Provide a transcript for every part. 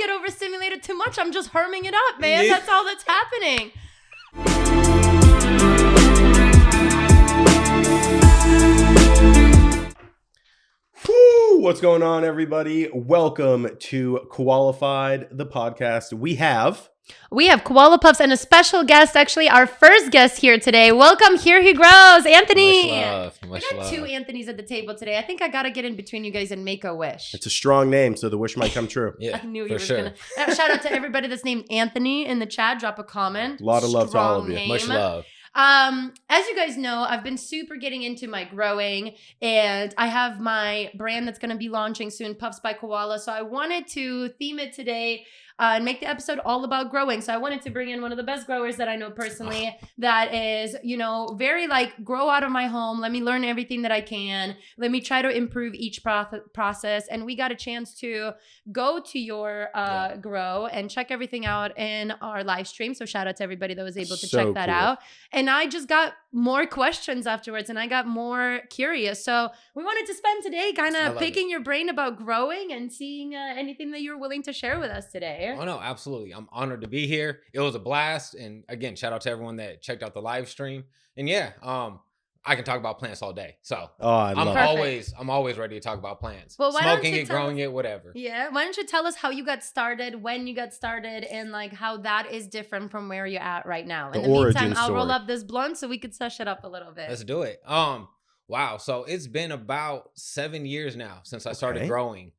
get overstimulated too much, I'm just herming it up, man. That's all that's happening. What's going on, everybody? Welcome to Koalafied, the podcast. We have Koala Puffs and a special guest, actually our first guest here today. Welcome, here he grows, Anthony. Much We got two Anthonys at the table today. I think I gotta get in between you guys and make a wish. It's a strong name, so the wish might come true. Yeah, I knew for you were sure. gonna. Shout out to everybody that's named Anthony in the chat. Drop a comment. A lot of love to all of you. Strong Much name. love. As you guys know, I've been super getting into my growing, and I have my brand that's going to be launching soon, Puffs by Koala. So I wanted to theme it today and make the episode all about growing. So I wanted to bring in one of the best growers that I know personally that is, very like grow out of my home. Let me learn everything that I can. Let me try to improve each process. And we got a chance to go to your grow and check everything out in our live stream. So shout out to everybody that was able to check that out. And I just got more questions afterwards and I got more curious. So we wanted to spend today kind of picking your brain about growing and seeing anything that you're willing to share with us today. Oh, no, absolutely. I'm honored to be here. It was a blast. And again, shout out to everyone that checked out the live stream. And yeah, I can talk about plants all day. So I'm always ready to talk about plants. Well, smoking it, growing it, whatever. Yeah. Why don't you tell us how you got started, when you got started, and like how that is different from where you're at right now. In the meantime, I'll roll up this blunt so we could sesh it up a little bit. Let's do it. Wow. So it's been about 7 years now since I started growing.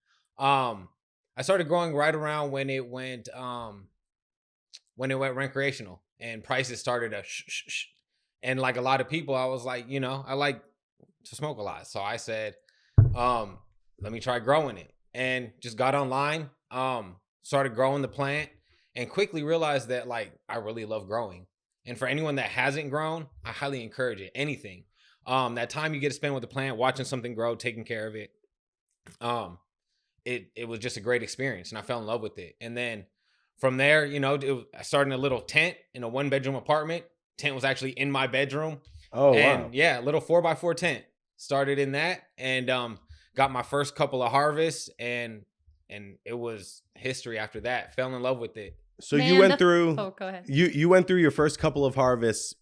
I started growing right around when it went recreational and prices started to shh. And like a lot of people, I was like, I like to smoke a lot. So I said, let me try growing it. And just got online, started growing the plant and quickly realized that like I really love growing. And for anyone that hasn't grown, I highly encourage it. Anything. That time you get to spend with the plant, watching something grow, taking care of it. It was just a great experience and I fell in love with it. And then from there, I started in a little tent in a 1-bedroom apartment. Tent was actually in my bedroom. Oh, and wow. Yeah, a little 4x4 tent. Started in that and got my first couple of harvests and it was history after that. Fell in love with it. So you went through go ahead. You went through your first couple of harvests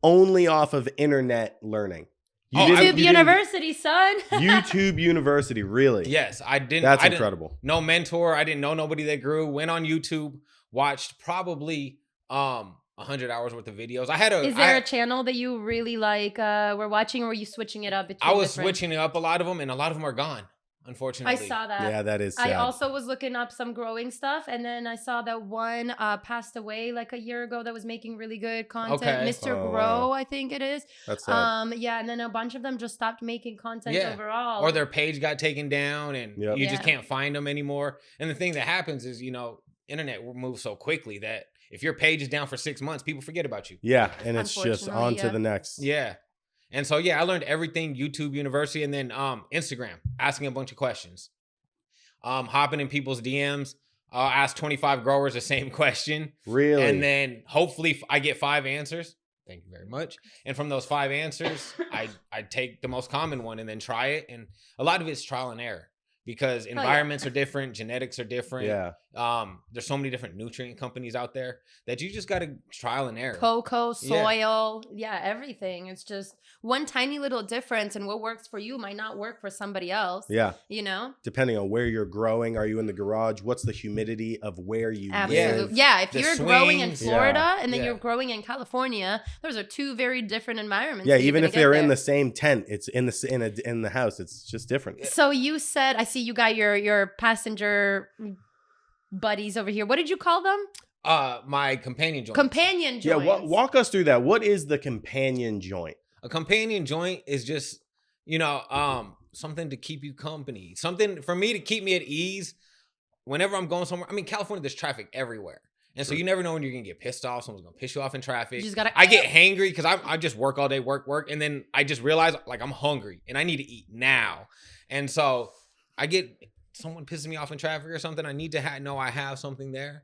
only off of internet learning. YouTube University, son. YouTube University, really? Yes, I didn't. That's incredible. No mentor. I didn't know nobody that grew. Went on YouTube, watched probably 100 hours worth of videos. Is there a channel that you really like were watching, or were you switching it up between I was switching it up a lot of them, and a lot of them are gone, unfortunately. I saw that. Yeah, that is sad. I also was looking up some growing stuff, and then I saw that one passed away like a year ago that was making really good content. Okay. Mr. Grow, I think it is. That's sad. Yeah, and then a bunch of them just stopped making content overall. Or their page got taken down, and you just can't find them anymore. And the thing that happens is, internet moves so quickly that if your page is down for 6 months, people forget about you. Yeah, and it's just on to the next. Yeah. And so, I learned everything YouTube University and then Instagram, asking a bunch of questions. Hopping in people's DMs, ask 25 growers the same question. Really? And then hopefully I get 5 answers. Thank you very much. And from those 5 answers, I take the most common one and then try it. And a lot of it's trial and error. Because environments are different, genetics are different. Yeah. There's so many different nutrient companies out there that you just got to trial and error. Cocoa, soil, everything. It's just one tiny little difference, and what works for you might not work for somebody else. Yeah. Depending on where you're growing. Are you in the garage? What's the humidity of where you live? Yeah. If you're growing in Florida and then you're growing in California, those are two very different environments. Yeah, even if they're in the same tent, it's in the house. It's just different. So you said, I see you got your passenger buddies over here. What did you call them? My companion joint. Companion joints. Yeah, walk us through that. What is the companion joint? A companion joint is just, something to keep you company. Something for me to keep me at ease whenever I'm going somewhere. I mean, California, there's traffic everywhere. And so you never know when you're going to get pissed off. Someone's going to piss you off in traffic. I get hangry because I just work all day, work. And then I just realize like I'm hungry and I need to eat now. And so I get someone pisses me off in traffic or something. I need to know I have something there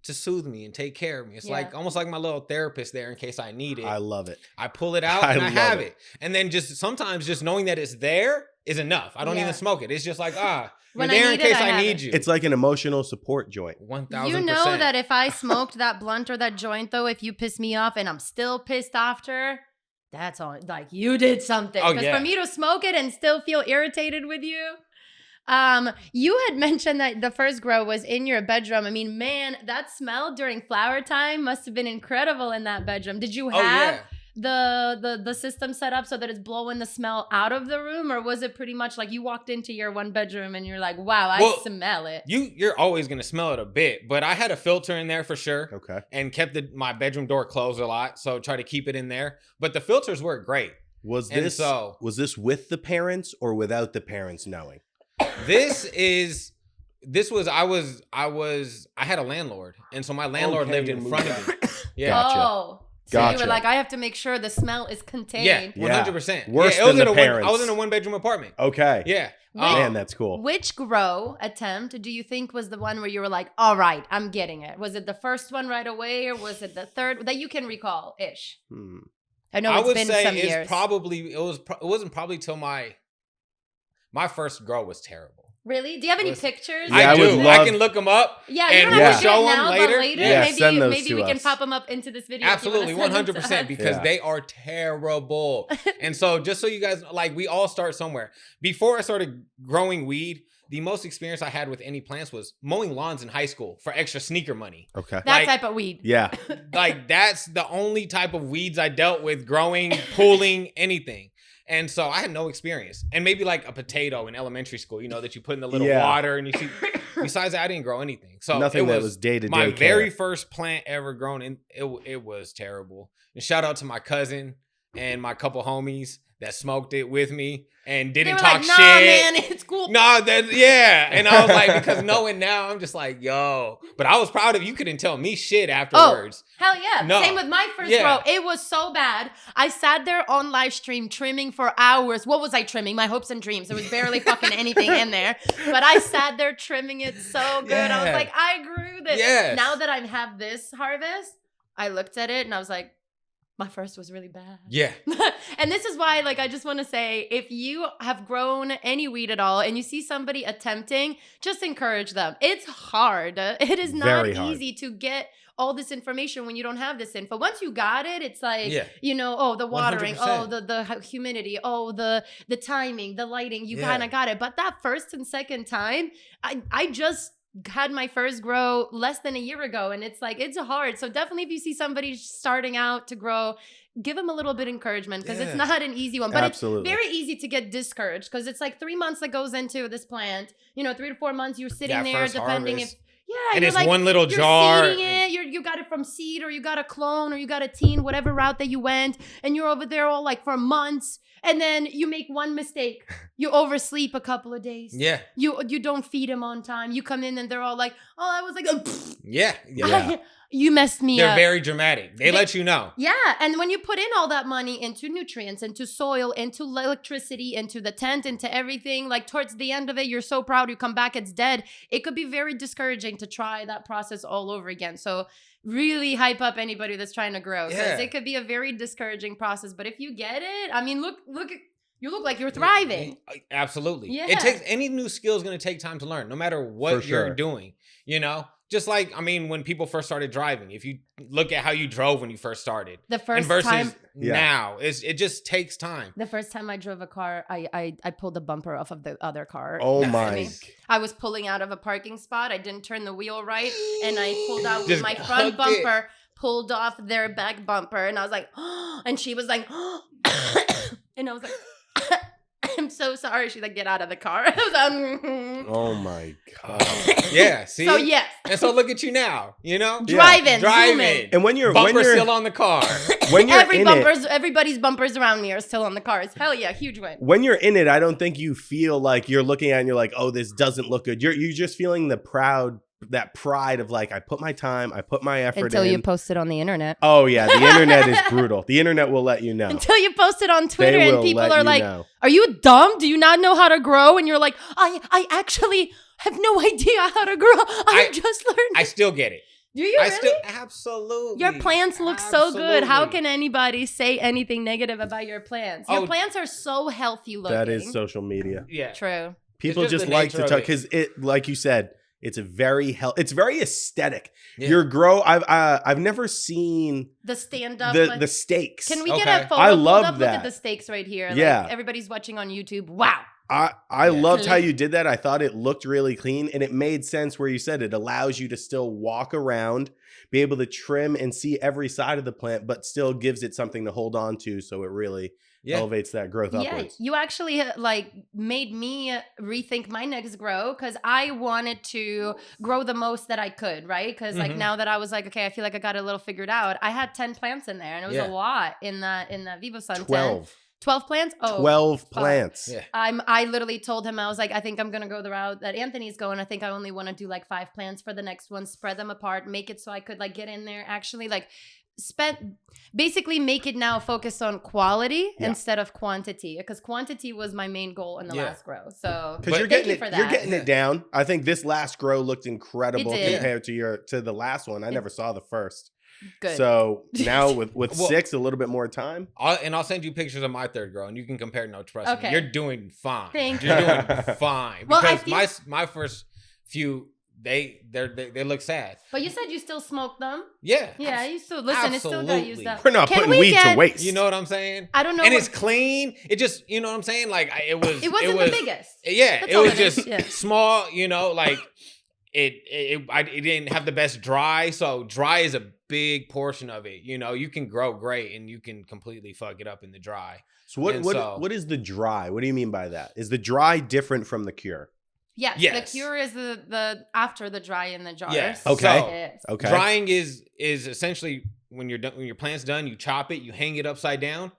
to soothe me and take care of me. It's like almost like my little therapist there in case I need it. I love it. I pull it out and I have it. And then just sometimes just knowing that it's there is enough. I don't Yeah. even smoke it. It's just like, you're When I there in need it, case I I have need it. you. It's like an emotional support joint. 1000%. You know that if I smoked that blunt or that joint, though, if you piss me off and I'm still pissed after, that's all. Like, you did something. Oh, Because yeah. for me to smoke it and still feel irritated with you. You had mentioned that the first grow was in your bedroom. I mean, man, that smell during flower time must have been incredible in that bedroom. Did you have the system set up so that it's blowing the smell out of the room, or was it pretty much like you walked into your one bedroom and you're like, wow, I smell it? You're always gonna smell it a bit, but I had a filter in there for sure. Okay. And kept my bedroom door closed a lot, so try to keep it in there. But the filters work great. Was this with the parents or without the parents knowing? I had a landlord, and so my landlord lived in front of me. Yeah. Gotcha. Oh. So you were like, I have to make sure the smell is contained. Yeah, 100%. Worse than the parents. I was in a 1-bedroom apartment. Okay. Yeah. Man, that's cool. Which grow attempt do you think was the one where you were like, all right, I'm getting it? Was it the first one right away, or was it the third that you can recall-ish? I know it's been some years. It wasn't probably till my first grow was terrible. Really? Do you have any pictures? Yeah, I do. would I can look them up. Yeah, you and don't have to show do it them now, later. but later, Yeah, send those maybe to we can us. pop them up into this video. Absolutely, if you wanna send them to 100%, us. because they are terrible. And so, just so you guys, like, we all start somewhere. Before I started growing weed, the most experience I had with any plants was mowing lawns in high school for extra sneaker money. Okay. That type of weed. Yeah. Like, that's the only type of weeds I dealt with growing, pulling, anything. And so I had no experience. And maybe like a potato in elementary school, that you put in the little water and you see. Besides that, I didn't grow anything. So nothing that was day-to-day my care. very first plant ever grown, and it was terrible. And shout out to my cousin and my couple homies that smoked it with me and didn't talk shit. Nah, man, it's cool. And I was like, because knowing now, I'm just like, yo. But I was proud of you. Couldn't tell me shit afterwards. Hell yeah. No. Same with my first grow. It was so bad. I sat there on live stream trimming for hours. What was I trimming? My hopes and dreams. There was barely fucking anything in there. But I sat there trimming it so good. I was like, I grew this. Yes. Now that I have this harvest, I looked at it and I was like, my first was really bad. Yeah. And this is why, like, I just want to say, if you have grown any weed at all and you see somebody attempting, just encourage them. It's hard. It is not easy to get all this information when you don't have this info. Once you got it, it's like, the watering, 100%. The humidity, the timing, the lighting, you kind of got it. But that first and second time, I just had my first grow less than a year ago, and it's like, it's hard. So definitely, if you see somebody starting out to grow, give them a little bit of encouragement, because it's not an easy one, but it's very easy to get discouraged, because it's like 3 months that goes into this plant, 3 to 4 months you're sitting there depending harvest. and it's like, one little you're jar. Seeding it, you got it from seed, or you got a clone, or you got a teen, whatever route that you went, and you're over there all like for months. And then you make one mistake. You oversleep a couple of days. Yeah. You don't feed them on time. You come in and they're all like, I was like, yeah. You messed me They're up. very dramatic. They let you know. Yeah. And when you put in all that money into nutrients, into soil, into electricity, into the tent, into everything, like towards the end of it, you're so proud you come back, it's dead. It could be very discouraging to try that process all over again. So really hype up anybody that's trying to grow, because it could be a very discouraging process. But if you get it, I mean, look, you look like you're thriving. Absolutely. Yeah. It takes, any new skill is going to take time to learn, no matter what you're doing, Just like, I mean, when people first started driving, if you look at how you drove when you first started, the first versus time now, it just takes time. The first time I drove a car, I pulled the bumper off of the other car. Oh my! I was pulling out of a parking spot. I didn't turn the wheel right, and I pulled out with my front bumper, pulled off their back bumper, and I was like, and she was like, and I was like, I'm so sorry. She's like, get out of the car. I was like, oh my God. Yeah, see? So yes. And so look at you now, Driving. And when you're still on the car. When you're everybody's bumpers around me are still on the cars. Hell yeah, huge win. When you're in it, I don't think you feel like you're looking at it and you're like, oh, this doesn't look good. You're just feeling that pride of like, I put my time, I put my effort until in. you post it on the internet. Oh yeah, the internet is brutal. The internet will let you know. Until you post it on Twitter and people are like, know. are you dumb? Do you not know how to grow? And you're like, I actually have no idea how to grow. I'm just learning. I still get it. Do you I really? still absolutely. Your plants look so good. How Absolutely. can anybody say anything negative about your plants? Your Oh, plants are so healthy looking. That is social media. Yeah. True. People just just the like nature to of talk it. because it, like you said, it's a very it's very aesthetic. Yeah. Your grow, I've never seen The stand up. the stakes. Can we Okay. get a photo I pulled love up? Look that. at the stakes right here. Yeah. Like everybody's watching on YouTube. Wow. I Yeah. loved how you did that. I thought it looked really clean and it made sense where you said it allows you to still walk around, be able to trim and see every side of the plant, but still gives it something to hold on to. So it really elevates that growth upwards. You actually like made me rethink my next grow because I wanted to grow the most that I could, right? Because like now that I was like, okay, I feel like I got it a little figured out. I had 10 plants in there, and it was a lot in the Vivo Sun 12. 12 plants? Oh, 12 fuck. plants. Yeah. I literally told him, I was like, I think I'm gonna go the route that Anthony's going. I think I only want to do like 5 plants for the next one, spread them apart, make it so I could like get in there, actually like basically make it now focus on quality instead of quantity, because quantity was my main goal in the last grow. So because you're getting it down. I think this last grow looked incredible compared to the last one. I never saw the first. Good. So now with 6, a little bit more time. I'll send you pictures of my third grow, and you can compare notes. Trust me, you're doing fine. Thank You're you. doing fine. Well, Because my first few, they look sad. But you said you still smoke them. Yeah. Yeah, you still listen. It still got used up. We're not putting weed to waste. You know what I'm saying? I don't know. And it's clean. It just, you know what I'm saying? Like it wasn't the biggest. Yeah, That's it all was it is. just small. You know, like it didn't have the best dry. So dry is a big portion of it. You know, you can grow great and you can completely fuck it up in the dry. So what is the dry? What do you mean by that? Is the dry different from the cure? Yes. The cure is the after the dry in the jar. Yes. Okay. So, drying is essentially when your plant's done, you chop it, you hang it upside down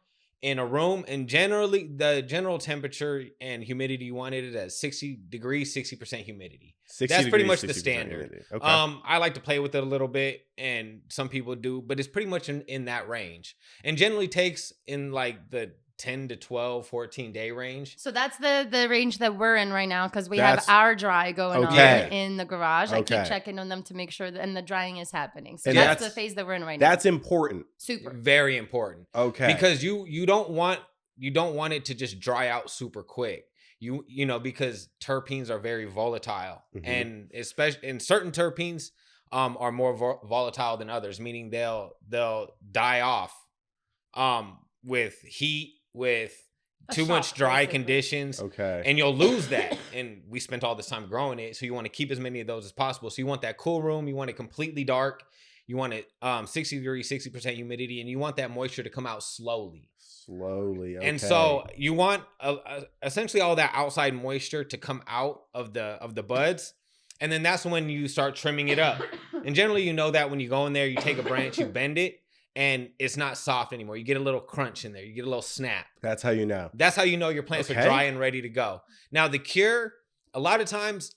in a room, and generally the general temperature and humidity you want it at 60 degrees, 60% humidity. That's pretty much the standard. Okay. I like to play with it a little bit, and some people do, but it's pretty much in that range, and generally takes in like the 10 to 12, 14 day range. So that's the range that we're in right now, because we have our dry going on in the garage. I keep checking on them to make sure that, and the drying is happening. So that's the phase that we're in right now. That's important. Super. Very important. Okay. Because you don't want it to just dry out super quick. You know, because terpenes are very volatile, and especially in certain terpenes are more volatile than others, meaning they'll die off with heat, with too much dry conditions. Okay. And you'll lose that. And we spent all this time growing it. So you want to keep as many of those as possible. So you want that cool room. You want it completely dark. You want it 60 degrees, 60% humidity. And you want that moisture to come out slowly. Okay. And so you want essentially all that outside moisture to come out of the buds. And then that's when you start trimming it up. And generally, you know that when you go in there, you take a branch, you bend it, and it's not soft anymore. You get a little crunch in there. You get a little snap. That's how you know. That's how you know your plants are dry and ready to go. Now, the cure, a lot of times,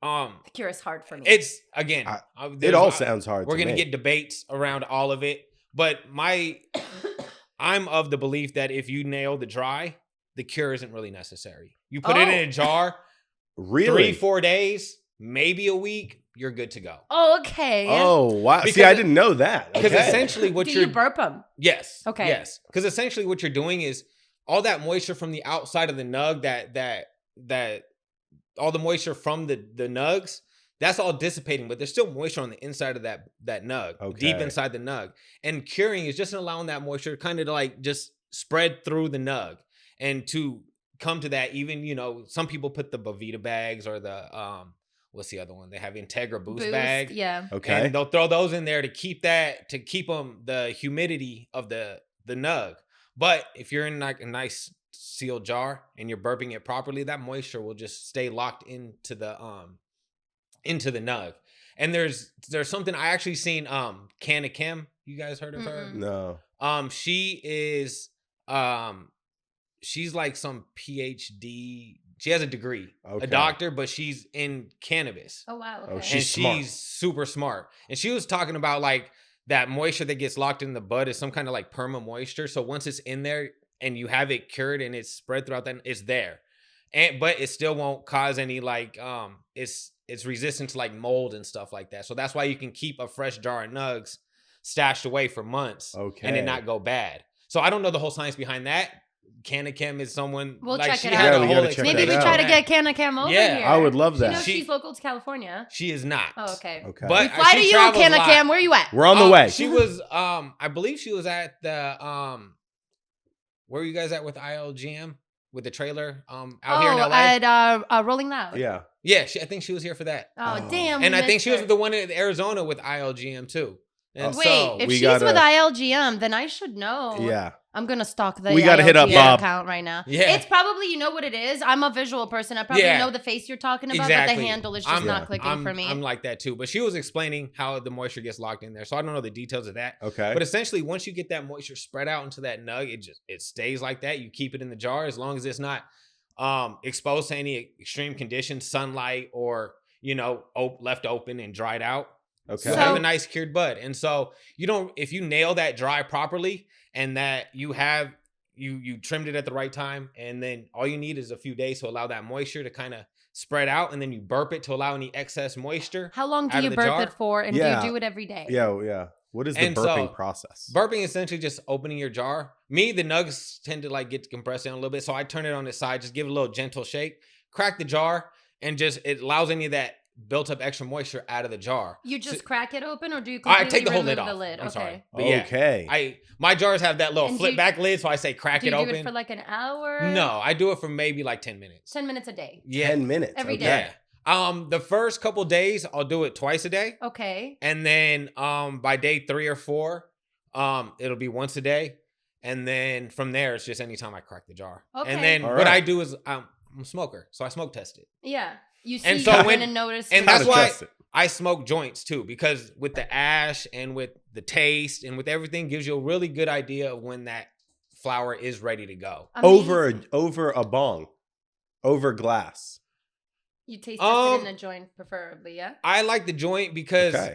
the cure is hard for me. It's, again, it all sounds hard. We're going to get debates around all of it. But I'm of the belief that if you nail the dry, the cure isn't really necessary. You put it in a jar, 3-4 days, maybe a week, you're good to go. Oh, okay. Oh, wow. See, I didn't know that. Because essentially what Do you burp them? Yes. Okay. Yes. Because essentially what you're doing is all that moisture from the outside of the nug, that all the moisture from the nugs, that's all dissipating, but there's still moisture on the inside of that nug, deep inside the nug. And curing is just allowing that moisture kind of like just spread through the nug. And to come to that, even, you know, some people put the Bovita bags or the what's the other one? They have Integra Boost bag. Yeah. Okay. And they'll throw those in there to keep them the humidity of the nug. But if you're in like a nice sealed jar and you're burping it properly, that moisture will just stay locked into the nug. And there's something I actually seen Canna Kim. You guys heard of her? No. She is she's like some PhD. She has a degree, a doctor, but she's in cannabis. Oh, wow. Okay. Oh, And she's super smart. And she was talking about like that moisture that gets locked in the bud is some kind of like perma moisture. So once it's in there and you have it cured and it's spread throughout, then it's there. But it still won't cause any like it's resistant to like mold and stuff like that. So that's why you can keep a fresh jar of nugs stashed away for months and it not go bad. So I don't know the whole science behind that. Canakim is someone We'll like check she it had out. a Yeah, we whole gotta check Maybe that we out. try to get Canakim over Yeah, here. I would love Do you that. know she's local to California? She is not. Oh, okay. Okay. But We fly to she you, travels a lot. Canakim. Where you at? We're on the way. She was I believe she was at the where were you guys at with ILGM with the trailer out here in LA? At Rolling Loud. Yeah. Yeah, I think she was here for that. Oh, damn. And we I think missed she was her. with the one in Arizona with ILGM too. And Wait, so if we she's gotta- with ILGM, then I should know. Yeah. I'm gonna stalk the We gotta hit up ILGM Bob. account right now. Yeah. It's probably, you know what it is? I'm a visual person. I probably Yeah. know the face you're talking about, but the handle is just not clicking for me. I'm like that too. But she was explaining how the moisture gets locked in there. So I don't know the details of that. Okay. But essentially, once you get that moisture spread out into that nug, it stays like that. You keep it in the jar as long as it's not exposed to any extreme conditions, sunlight, or left open and dried out. Okay. You'll have a nice cured bud. And so if you nail that dry properly and that you have you trimmed it at the right time, and then all you need is a few days to allow that moisture to kind of spread out, and then you burp it to allow any excess moisture. How long do out you of the burp jar. it for, and do you do it every day? Yeah, yeah. What is the And burping so, process? Burping is essentially just opening your jar. The nugs tend to like get compressed down a little bit, so I turn it on its side, just give it a little gentle shake, crack the jar, and just it allows any of that built up extra moisture out of the jar. You just crack it open, or do you I completely take the whole remove lid the off. lid? I'm Okay. sorry. But yeah, Okay. my jars have that little And flip back lid, so I say crack Do it you do open. it for like an hour? No, I do it for maybe like 10 minutes. 10 minutes a day. Yeah. 10 minutes. Every okay. day. Yeah. The first couple days I'll do it twice a day. Okay. And then by day 3 or 4, it'll be once a day. And then from there it's just anytime I crack the jar. Okay. And then All what right. I do is I'm a smoker, so I smoke test it. Yeah. You see, And so when and notice. and Gotta that's why test it. I smoke joints too, because with the ash and with the taste and with everything gives you a really good idea of when that flower is ready to go. Amazing. Over a bong. Over glass. You taste it in a joint, preferably, yeah? I like the joint because Okay.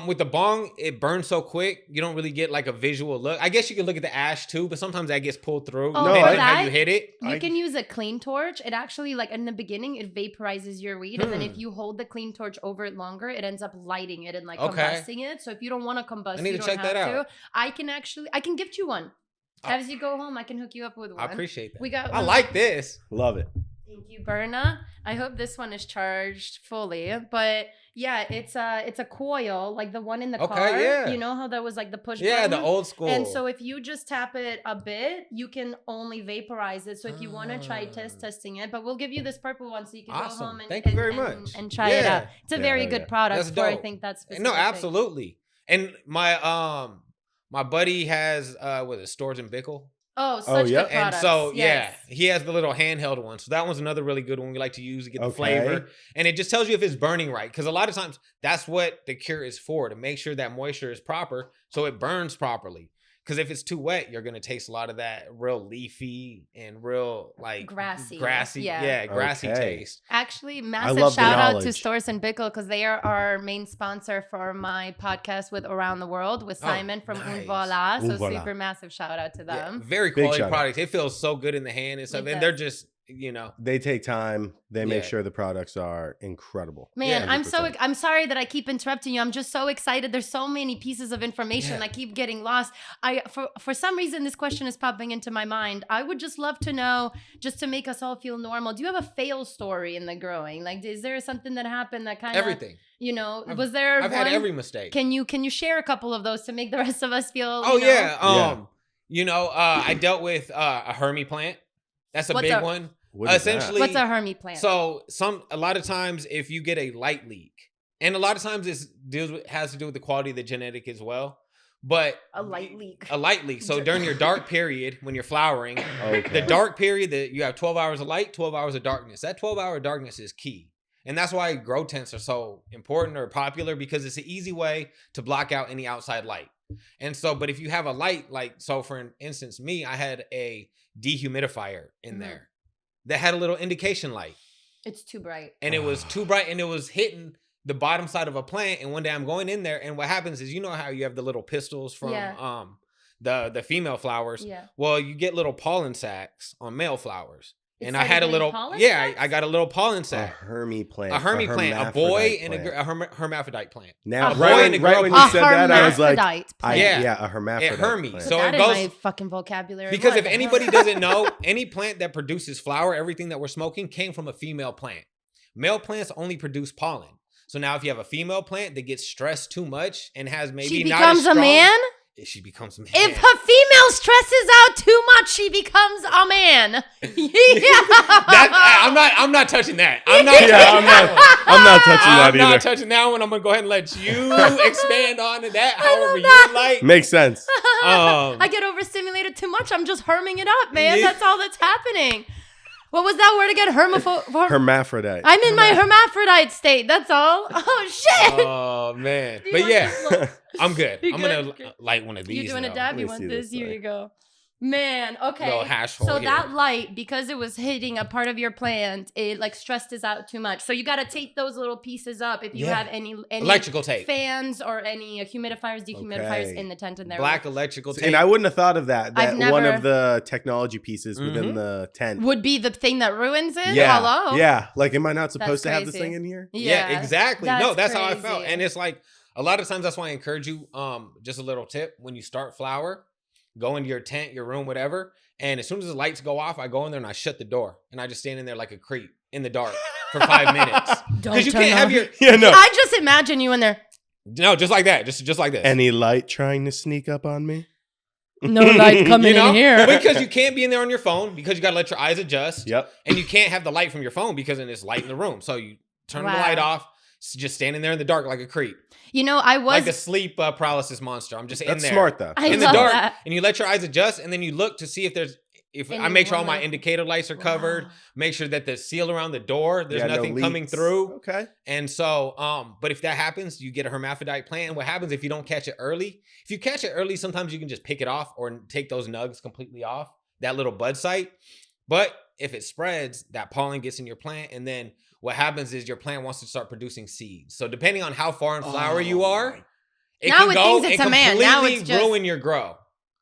with the bong, it burns so quick, you don't really get like a visual look. I guess you can look at the ash too, but sometimes that gets pulled through. Oh, depending for on how that, you hit it. You can use a clean torch. It actually, like in the beginning, it vaporizes your weed. And then if you hold the clean torch over it longer, it ends up lighting it and like combusting it. So if you don't want to combust, I need you to don't check have that to. out. I can gift you one. As you go home, I can hook you up with one. I appreciate that. We got I one. like this. Love it. Thank you, Berna. I hope this one is charged fully. But yeah, it's a coil, like the one in the car. yeah. You know how that was like the push Yeah, button? the old school. And so if you just tap it a bit, you can only vaporize it. So if you want to try testing it, but we'll give you this purple one so you can go Awesome. home and, Thank you and- very and- much. and try it out. Yeah. It's a Yeah, very hell good yeah. product That's for I dope. think that's specific No, thing. absolutely. And my buddy has Storage and Bickle. Oh, such yeah. good And products. so Yes. yeah, he has the little handheld one. So that one's another really good one we like to use to get the Okay. flavor. And it just tells you if it's burning right. Because a lot of times that's what the cure is for, to make sure that moisture is proper so it burns properly. Because if it's too wet, you're gonna taste a lot of that real leafy and real like Grassy. yeah, grassy Okay. taste. Actually, love massive the shout out to knowledge. Stores and Bickle because they are our main sponsor for my podcast with Around the World with Oh, Simon from nice. Un Voila. So Un Voila. super massive shout out to Yeah, them. very Big quality shout out. product. It feels so good in the hand and stuff. It And they're does. just They take time. They make Yeah. sure the products are incredible. Man, Yeah, I'm sorry that I keep interrupting you. I'm just so excited. There's so many pieces of information. Yeah. I keep getting lost. For some reason this question is popping into my mind. I would just love to know, just to make us all feel normal. Do you have a fail story in the growing? Like, is there something that happened that kind of everything. was there I've one? had every mistake. Can you share a couple of those to make the rest of us feel? Oh you know? yeah. I dealt with a Hermie plant. That's a What's big a- one. What is that? Essentially, What's a Hermie plant? So a lot of times if you get a light leak, and a lot of times this has to do with the quality of the genetic as well. But a light leak. a light leak. So during your dark period when you're flowering, Okay. the dark period that you have 12 hours of light, 12 hours of darkness. That 12-hour darkness is key. And that's why grow tents are so important or popular, because it's an easy way to block out any outside light. And so, but if you have a light, like, so for instance, me, I had a dehumidifier in there that had a little indication light. It's too bright. And it was too bright, and it was hitting the bottom side of a plant. And one day I'm going in there, and what happens is, you know how you have the little pistils from the female flowers? Yeah. Well, you get little pollen sacs on male flowers. And I had a little, I got a little pollen sac. A Hermy plant. A Hermy plant. A boy and plant. a hermaphrodite plant. Now, A boy right, and a right girl when you plant. said that, I was like, Hermaphrodite Yeah. a hermaphrodite. Hermy. plant. So that it goes in my fucking vocabulary. because What if the anybody hell? doesn't know, any plant that produces flower, everything that we're smoking came from a female plant. Male plants only produce pollen. So now if you have a female plant that gets stressed too much and has maybe She not becomes as strong, a man? she becomes a man. If a female stresses out too much, she becomes a man. I'm not touching that. I'm not touching that one. I'm not touching that I'm not either. touching that one. I'm gonna go ahead and let you expand on to that however that. you like. Makes sense. I get overstimulated too much. I'm just herming it up, man. That's all that's happening. What was that word again? Hermaphrodite. I'm in my hermaphrodite state. That's all. Oh shit. Oh man, Do you but want yeah, this look? I'm good. You I'm good? gonna light one of these. You doing now. a dab? Let You me want see this? this Here thing. you go. Man, okay. Little hash hole So here. that light, because it was hitting a part of your plant, it like stressed us out too much. So you got to tape those little pieces up if you Yeah. have any Electrical tape. fans or any humidifiers, dehumidifiers Okay. in the tent in there. Black electrical tape. And I wouldn't have thought of that. I've That one never- of the technology pieces within the tent. would be the thing that ruins it. Yeah. Hello. Yeah. Like, am I not supposed to have this crazy. thing in here? Yeah, exactly. No, that's how I felt. crazy. And it's like a lot of times that's why I encourage you. Just a little tip: when you start flower, go into your tent, your room, whatever. And as soon as the lights go off, I go in there and I shut the door and I just stand in there like a creep in the dark for 5 minutes Don't because you turn can't have on. your Yeah, no. I just imagine you in there. no, just like that, just like this. Any light trying to sneak up on me? No light coming you know, in here. because you can't be in there on your phone because you got to let your eyes adjust. Yep. And you can't have the light from your phone because then it's light in the room. So you turn the light off, just standing there in the dark like a creep. You know, I was Like a sleep paralysis monster. I'm just in That's there. smart, though. I In the love dark. that. And you let your eyes adjust and then you look to see if there's, I make sure all my Anyone. indicator lights are covered, Wow. make sure that the seal around the door, there's Yeah, no nothing coming leaks. through. Okay. And so, but if that happens, you get a hermaphrodite plant. And what happens if you don't catch it early? If you catch it early, sometimes you can just pick it off or take those nugs completely off, that little bud site. But if it spreads, that pollen gets in your plant. And then what happens is your plant wants to start producing seeds. So depending on how far in flower you are, it Now can it go thinks and it's a man. Now completely it's just- ruin your grow.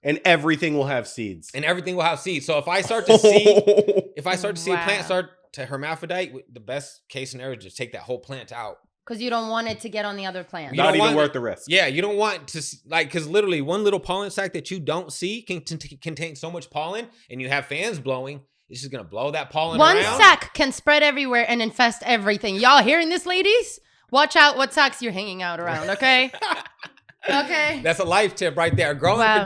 And everything will have seeds. And everything will have seeds. So if I start to see, if I start to see a Wow. plant start to hermaphrodite, the best case scenario is just take that whole plant out. Because you don't want it to get on the other plant. You Not don't even want- worth the risk. Yeah, you don't want to because literally one little pollen sac that you don't see can contain so much pollen, and you have fans blowing. It's just gonna blow that pollen One around. sack can spread everywhere and infest everything. Y'all hearing this, ladies? Watch out what sacks you're hanging out around, okay? Okay. That's a life tip right there. Growing, Wow.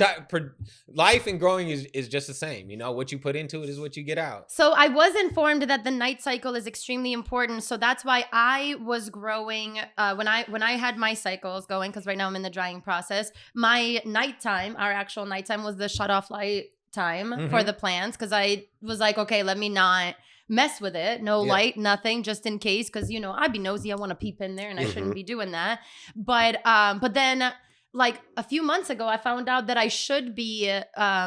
life and growing is just the same. You know, what you put into it is what you get out. So I was informed that the night cycle is extremely important. So that's why I was growing when I had my cycles going, because right now I'm in the drying process. My nighttime, our actual nighttime, was the shut off light time for the plants, because I was like, okay, let me not mess with it. No Yeah. light, nothing, just in case, because you know I'd be nosy. I want to peep in there, and I shouldn't Mhm. be doing that. But then. Like a few months ago, I found out that I should be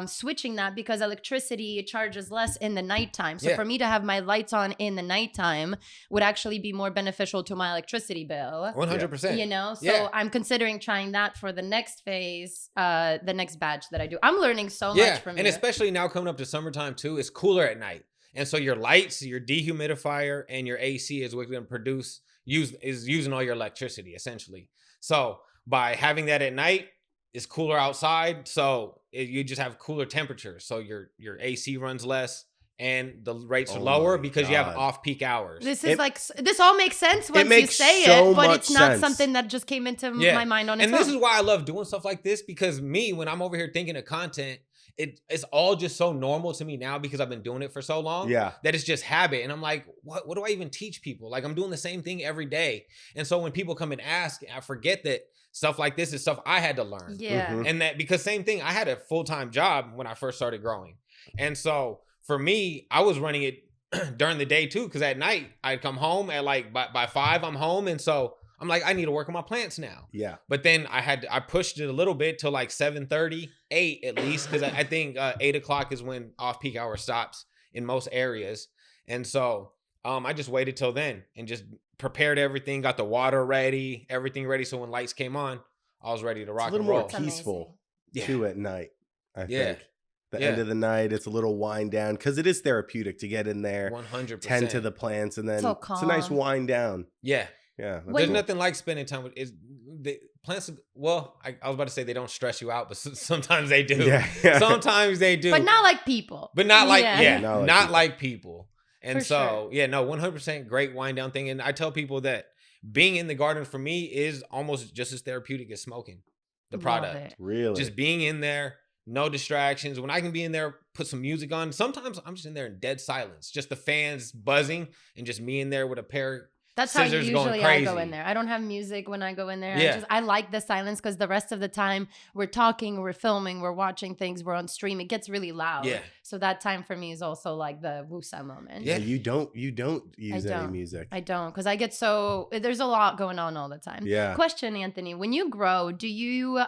switching that because electricity charges less in the nighttime. So Yeah. for me to have my lights on in the nighttime would actually be more beneficial to my electricity bill. 100%. You know, so Yeah. I'm considering trying that for the next phase, the next batch that I do. I'm learning so much from and you. especially now coming up to summertime too, it's cooler at night, and so your lights, your dehumidifier, and your AC is what's going to is using all your electricity essentially. So by having that at night, it's cooler outside, so you just have cooler temperatures. So your AC runs less, and the rates are Oh lower my because you have God. off-peak hours. This is this all makes sense once you makes say so it, but much it's not sense. something that just came into Yeah. my mind on its And own. this is why I love doing stuff like this, because me, when I'm over here thinking of content, it's all just so normal to me now because I've been doing it for so long. Yeah. That it's just habit. And I'm like, what do I even teach people? Like, I'm doing the same thing every day. And so when people come and ask, I forget that stuff like this is stuff I had to learn. Yeah. Mhm. And that because same thing, I had a full-time job when I first started growing. And so for me, I was running it during the day too, because at night I'd come home at like by 5 I'm home. And so I'm like, I need to work on my plants now. Yeah. But then I pushed it a little bit till like 7:30, 8 at least, because I think 8 o'clock is when off-peak hour stops in most areas. And so I just waited till then and just prepared everything, got the water ready, everything ready. So when lights came on, I was ready to rock It's a little and roll. more That's peaceful Yeah. too at night, I Yeah. think. the end of the night. It's a little wind down because it is therapeutic to get in there, 100%. tend to the plants, and then So it's a nice calm. wind down. Yeah. Yeah. There's nothing like spending time with the plants. Well, I was about to say they don't stress you out, but sometimes they do. Yeah. Sometimes they do. But not like people. But not like, Not like people. And For so, yeah, no, 100% great wind down thing. And I tell people that being in the garden for me is almost just as therapeutic as smoking the Love product. it. Really? Just being in there, no distractions. When I can be in there, put some music on. Sometimes I'm just in there in dead silence, just the fans buzzing and just me in there with a pair. That's how Scissors going usually I go crazy. in there. I don't have music when I go in there. Yeah. I like the silence because the rest of the time we're talking, we're filming, we're watching things, we're on stream. It gets really loud. Yeah. So that time for me is also like the woosah moment. Yeah. You don't use any music. I don't because I get so there's a lot going on all the time. Yeah. Question, Anthony, when you grow, do you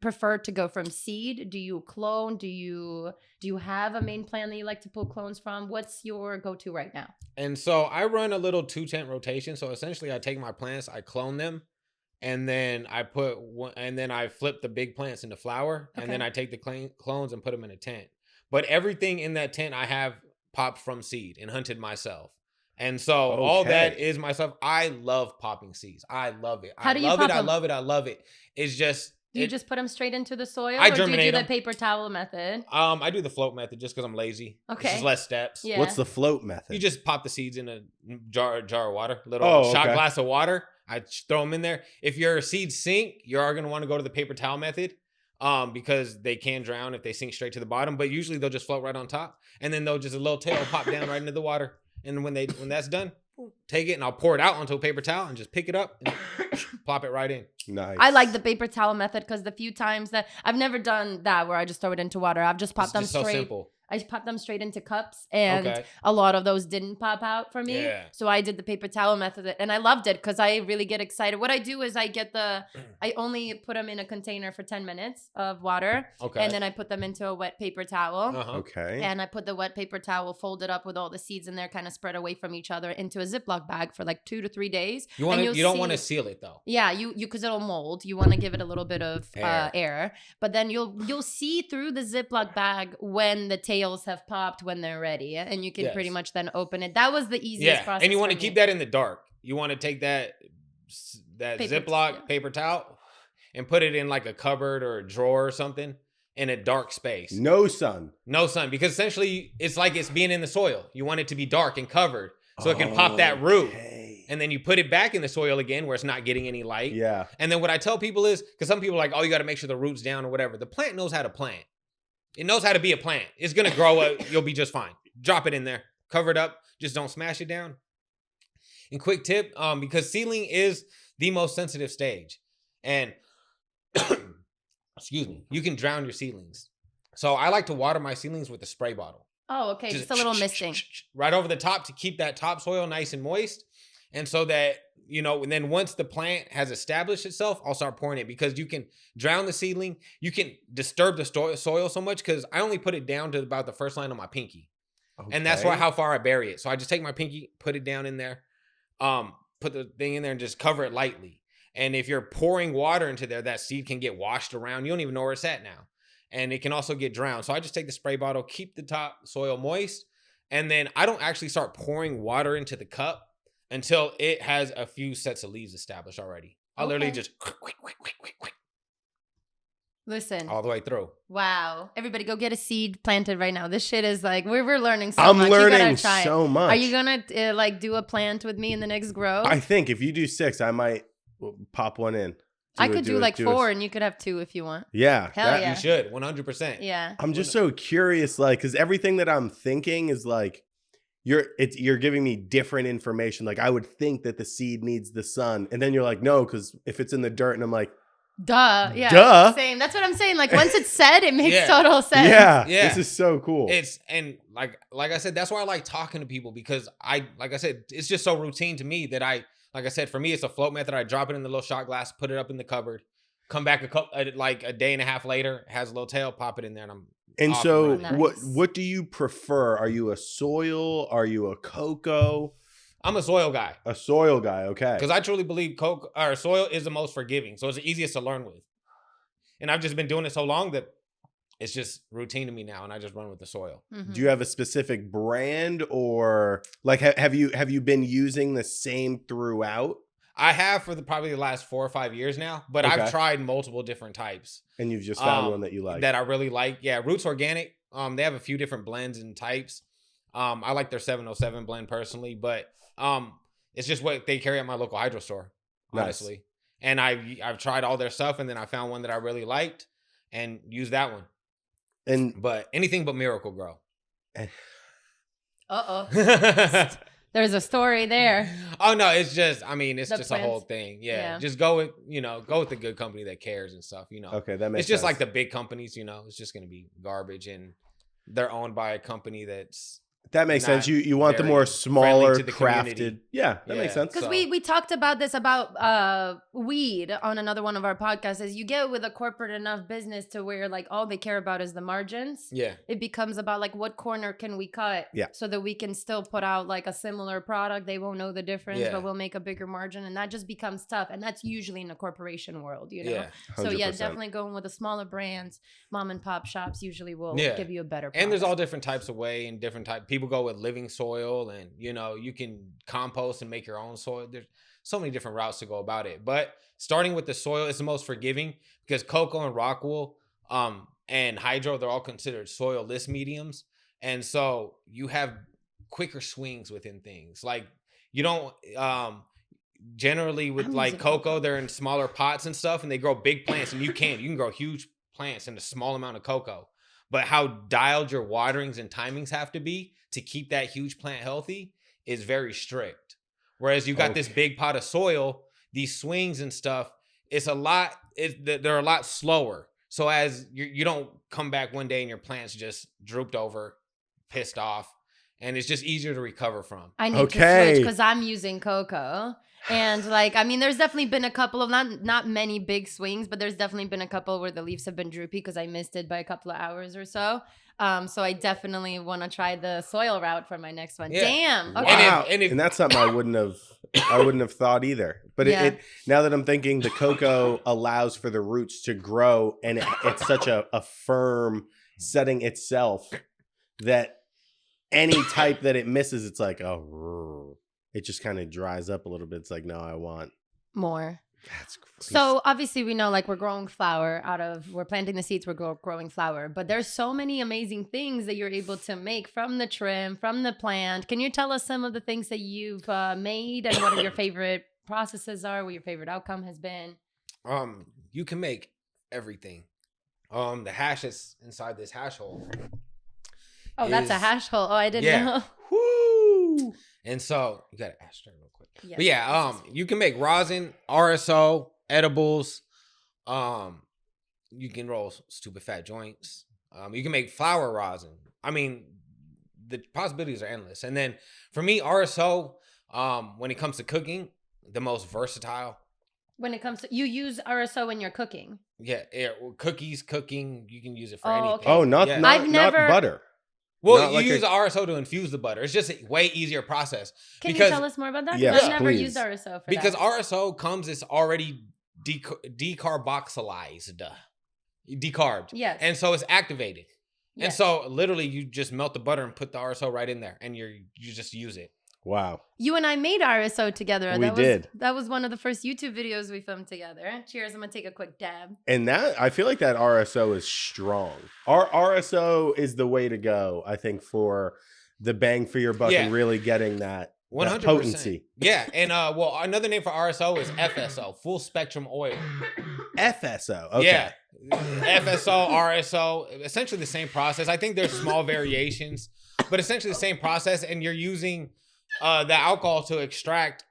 prefer to go from seed? Do you clone? Do you have a main plant that you like to pull clones from? What's your go-to right now? And so I run a little 2-tent rotation. So essentially I take my plants, I clone them, and then I flip the big plants into flower, and then I take the clones and put them in a tent. But everything in that tent I have popped from seed and hunted myself. And so all that is myself. I love popping seeds. I love it. How do you love pop it. them? I love it. I love it. It's just Do you just put them straight into the soil? I or do you germinate do the them. paper towel method? I do the float method just because I'm lazy. Okay. It's just less steps. Yeah. What's the float method? You just pop the seeds in a jar of water, little shot glass of water. I throw them in there. If your seeds sink, you are going to want to go to the paper towel method because they can drown if they sink straight to the bottom. But usually they'll just float right on top, and then they'll just a little tail pop down right into the water. And when that's done, take it and I'll pour it out onto a paper towel and just pick it up and plop it right in. Nice. I like the paper towel method because the few times that I've never done that where I just throw it into water. I've just popped them It's straight. so simple. I just popped them straight into cups, and a lot of those didn't pop out for me. Yeah. So I did the paper towel method, and I loved it because I really get excited. What I do is I only put them in a container for 10 minutes of water, and then I put them into a wet paper towel. Okay. And I put the wet paper towel folded up with all the seeds in there, kind of spread away from each other, into a Ziploc bag for like 2 to 3 days. You don't want to seal it though. Yeah, you because it'll mold. You want to give it a little bit of air, but then you'll see through the Ziploc bag when the tails have popped when they're ready, and you can pretty much then open it. That was the easiest process. And you want to for keep me. that in the dark. You want to take that Ziploc paper towel and put it in like a cupboard or a drawer or something in a dark space. No sun. No sun, because essentially it's like it's being in the soil. You want it to be dark and covered so it can pop that root. And then you put it back in the soil again where it's not getting any light. Yeah. And then what I tell people is, because some people are like, oh, you got to make sure the root's down or whatever. The plant knows how to plant. It knows how to be a plant. It's going to grow up. You'll be just fine. Drop it in there. Cover it up. Just don't smash it down. And quick tip, because seedling is the most sensitive stage. And, excuse me, you can drown your seedlings. So I like to water my seedlings with a spray bottle. Oh, okay. Just a little misting. Right over the top to keep that topsoil nice and moist. And so that, and then once the plant has established itself, I'll start pouring it because you can drown the seedling. You can disturb the soil so much because I only put it down to about the first line of my pinky. Okay. And that's how far I bury it. So I just take my pinky, put it down in there, put the thing in there and just cover it lightly. And if you're pouring water into there, that seed can get washed around. You don't even know where it's at now. And it can also get drowned. So I just take the spray bottle, keep the top soil moist. And then I don't actually start pouring water into the cup until it has a few sets of leaves established already. I'll literally just listen all the way through. Wow. Everybody go get a seed planted right now. This shit is like, we're learning so I'm much. learning so much. Are you going to do a plant with me in the next grow? I think if you do 6, I might pop one in. I could do 4 and you could have 2 if you want. Yeah. Hell yeah. You should, 100%. Yeah. I'm just so curious, like, because everything that I'm thinking is like, you're giving me different information. Like I would think that the seed needs the sun, and then you're like, no, because if it's in the dirt, and I'm like, duh, yeah, duh. Same. That's what I'm saying. Like once it's said, it makes total sense. Yeah, this is so cool. And like I said, that's why I like talking to people because it's just so routine to me that like I said, for me, it's a float method. I drop it in the little shot glass, put it up in the cupboard, come back a day and a half later, it has a little tail, pop it in there, and I'm. And so nice. what do you prefer? Are you a soil? Are you a cocoa? I'm a soil guy. A soil guy, okay. Because I truly believe soil is the most forgiving. So it's the easiest to learn with. And I've just been doing it so long that it's just routine to me now, and I just run with the soil. Do you have a specific brand, or like have you been using the same throughout? I have for probably the last 4 or 5 years now, but I've tried multiple different types. And you've just found one that you like. That I really like. Yeah, Roots Organic. They have a few different blends and types. I like their 707 blend personally, but it's just what they carry at my local hydro store, honestly. Nice. And I've tried all their stuff, and then I found one that I really liked and used that one. But anything but Miracle Grow. There's a story there. Oh no, it's just, I mean, it's just plants. a whole thing. Yeah. Just go with the good company that cares and stuff, Okay, that makes It's just sense. like the big companies, it's just going to be garbage, and they're owned by a company that makes sense. You want the more smaller, crafted. Yeah, that makes sense. Because we talked about this about weed on another one of our podcasts. Is you get with a corporate enough business to where like all they care about is the margins. Yeah. It becomes about like what corner can we cut. Yeah. So that we can still put out like a similar product. They won't know the difference, but we'll make a bigger margin, and that just becomes tough. And that's usually in the corporation world, Yeah. So yeah, definitely going with the smaller brands, mom and pop shops usually will give you a better product. And there's all different types of whey and different type. People go with living soil, and you can compost and make your own soil. There's so many different routes to go about it, but starting with the soil is the most forgiving, because cocoa and rock wool and hydro, they're all considered soilless mediums, and so you have quicker swings within things. Like you don't generally with like cocoa, they're in smaller pots and stuff, and they grow big plants, and you can grow huge plants in a small amount of cocoa. But how dialed your waterings and timings have to be to keep that huge plant healthy is very strict. Whereas you got this big pot of soil, these swings and stuff, they're a lot slower. So as you don't come back one day and your plant's just drooped over, pissed off, and it's just easier to recover from. I need to switch because I'm using cocoa. And like, I mean, there's definitely been a couple of not many big swings, but there's definitely been a couple where the leaves have been droopy because I missed it by a couple of hours or so. So I definitely want to try the soil route for my next one. Yeah. Damn. Okay. Wow. And that's something I wouldn't have thought either. But it now that I'm thinking, the cocoa allows for the roots to grow, and it's such a firm setting itself that any type that it misses, it's like, it just kind of dries up a little bit. It's like, no, I want more. That's crazy. So obviously we know like we're growing flour we're planting the seeds, we're growing flour, but there's so many amazing things that you're able to make from the trim, from the plant. Can you tell us some of the things that you've made, and what your favorite processes are, what your favorite outcome has been? You can make everything. The hash is inside this hash hole. Oh, that's a hash hole. Oh, I didn't know. Woo! And so you got to ashtray real quick. Yes. But yeah, you can make rosin, RSO, edibles. You can roll stupid fat joints. You can make flour rosin. I mean, the possibilities are endless. And then for me, RSO, when it comes to cooking, the most versatile. When it comes to, you use RSO in your cooking? Yeah, cookies, cooking, you can use it for anything. Okay. Oh, not butter. Well, you use RSO to infuse the butter. It's just a way easier process. Can you tell us more about that? Yes, I've never used RSO for that. Because RSO comes, it's already decarboxylized. Decarbed. Yes. And so it's activated. Yes. And so literally you just melt the butter and put the RSO right in there, and you just use it. Wow. You and I made RSO together. We did. That was one of the first YouTube videos we filmed together. Cheers. I'm going to take a quick dab. And I feel like that RSO is strong. Our RSO is the way to go, I think, for the bang for your buck and really getting that 100%. Potency. Yeah. And another name for RSO is FSO, full spectrum oil. FSO. Okay. Yeah. FSO, RSO, essentially the same process. I think there's small variations, but essentially the same process. And you're using the alcohol to extract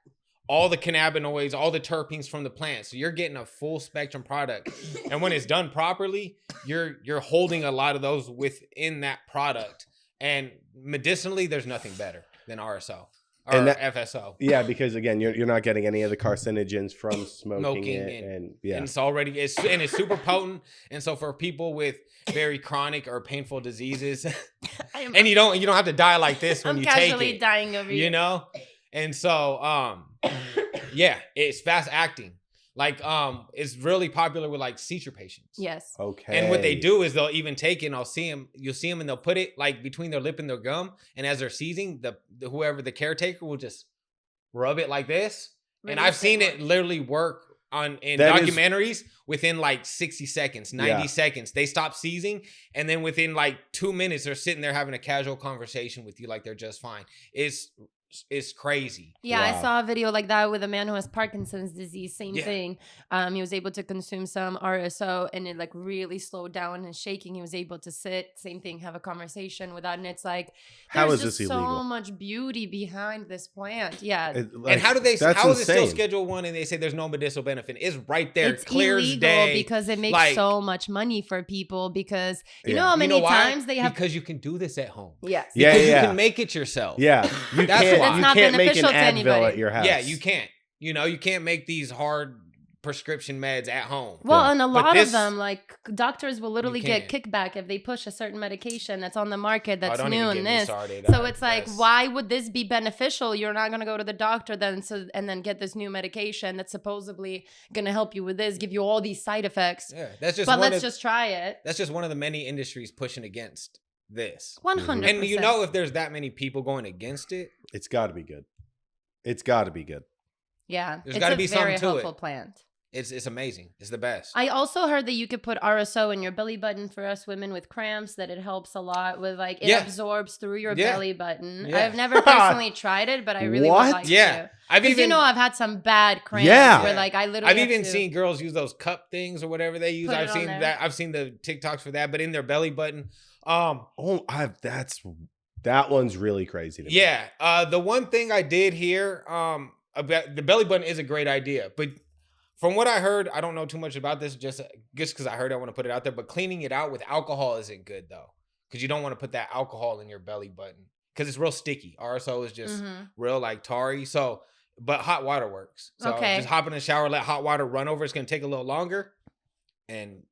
all the cannabinoids, all the terpenes from the plant. So you're getting a full spectrum product. And when it's done properly, you're holding a lot of those within that product. And medicinally, there's nothing better than RSO or FSO. Yeah, because again, you're not getting any of the carcinogens from smoking it, and it's super potent. And so for people with very chronic or painful diseases, and you don't have to die like this when you take it. I'm casually dying over here. And so it's fast acting. Like it's really popular with like seizure patients. Yes. Okay. And what they do is they'll even take it and you'll see them and they'll put it like between their lip and their gum. And as they're seizing, the whoever the caretaker will just rub it like this. And I've seen it literally work in documentaries within like 60 seconds, 90 seconds. They stop seizing. And then within like 2 minutes, they're sitting there having a casual conversation with you like they're just fine. It's crazy. Yeah, Wow. I saw a video like that with a man who has Parkinson's disease. Same thing. He was able to consume some RSO and it like really slowed down his shaking. He was able to sit. Same thing, have a conversation without. And it's like How there's is just this illegal? so much beauty behind this plant. Yeah, And how is it still Schedule 1 and they say there's no medicinal benefit? It's right there, it's clear as illegal day. because it makes Like, so much money for people. Because you know Yeah. how many why? times they have. Because you can do this at home. Yes. Yeah, Because yeah. you can make it yourself. Yeah, you That's can't. why. You That's not can't make an beneficial to Advil anybody. at your house. Yeah, you can't. You can't make these hard prescription meds at home. Well, Yeah. and a But lot this- of them, like doctors will literally get can. kickback if they push a certain medication that's on the market that's don't new even in get me this. started. So it's like, That's- why would this be beneficial? You're not gonna go to the doctor then, and then get this new medication that's supposedly gonna help you with this, give you all these side effects. Yeah, that's just But one let's of, just try it. that's just one of the many industries pushing against this. 100%. And if there's that many people going against it, It's got to be good. It's got to be good. Yeah, There's it's gotta a be very something to helpful it. plant. it's amazing. It's the best. I also heard that you could put RSO in your belly button for us women with cramps, that it helps a lot with like it absorbs through your belly button. Yeah. I've never personally tried it, but I really would What? like Yeah. to. I've Because even I've had some bad cramps Yeah. where like I literally I've have even to- seen girls use those cup things or whatever they use. Put it I've on seen there. that. I've seen the TikToks for that, but in their belly button. That one's really crazy to me. Yeah. The one thing I did hear, about the belly button is a great idea, but from what I heard, I don't know too much about this. Just because I heard, I want to put it out there. But cleaning it out with alcohol isn't good though, because you don't want to put that alcohol in your belly button because it's real sticky. RSO is just real like tarry. So, but hot water works. So just hop in the shower, let hot water run over. It's gonna take a little longer, and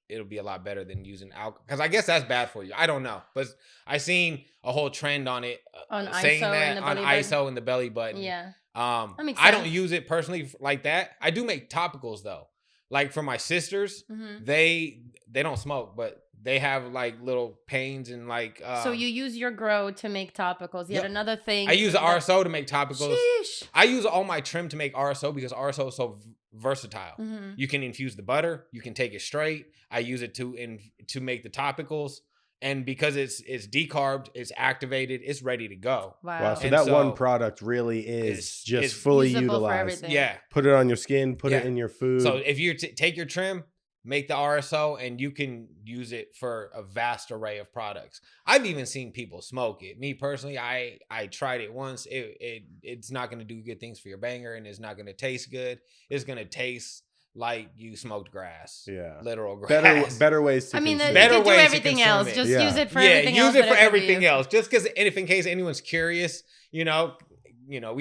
it'll be a lot better than using alcohol. Because I guess that's bad for you. I don't know, but I seen a whole trend on it on saying ISO that in the on belly button. ISO in the belly button. Yeah. That makes I don't sense. use it personally like that. I do make topicals though. Like for my sisters, Mhm. they don't smoke, but they have like little pains and like. So you use your grow to make topicals. Yet another thing. I use RSO to make topicals. Sheesh. I use all my trim to make RSO because RSO is so versatile. Mhm. You can infuse the butter. You can take it straight. I use it to make the topicals. And because it's decarbed, it's activated, it's ready to go. Wow. So And that so one product really is just it's fully usable for utilized. everything. Yeah. Put it on your skin, put it Yeah. in your food. So if you take your trim, make the RSO, and you can use it for a vast array of products. I've even seen people smoke it. Me personally, I tried it once. It's not going to do good things for your banger, and it's not going to taste good. It's going to taste like you smoked grass. Yeah. Literal grass. Better ways to I mean, consume you Better can do ways to everything consume else. it. Just Yeah. use it for everything else. use it for that can be everything used. else. Just because, if in case anyone's curious, we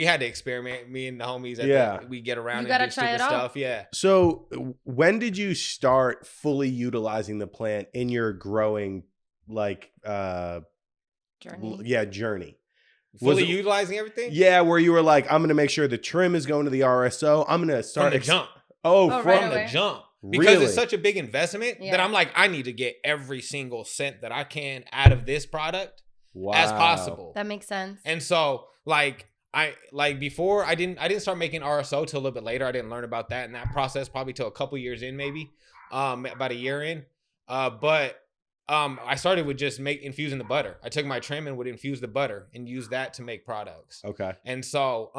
had to experiment. Me and the homies, we get around You and gotta do try stupid it out. stuff. Yeah. So when did you start fully utilizing the plant in your growing journey? Fully it- utilizing everything? Yeah, where you were like, I'm gonna make sure the trim is going to the RSO. I'm gonna start From the jump. Oh, Oh, from right From away. the jump. Because Really? it's such a big investment Yeah. that I'm like, I need to get every single cent that I can out of this product as Wow. possible. That makes sense. And so before I didn't start making RSO till a little bit later. I didn't learn about that in that process probably till a couple years in, maybe about a year in. But I started with just infusing the butter. I took my trim and would infuse the butter and use that to make products. Okay. And so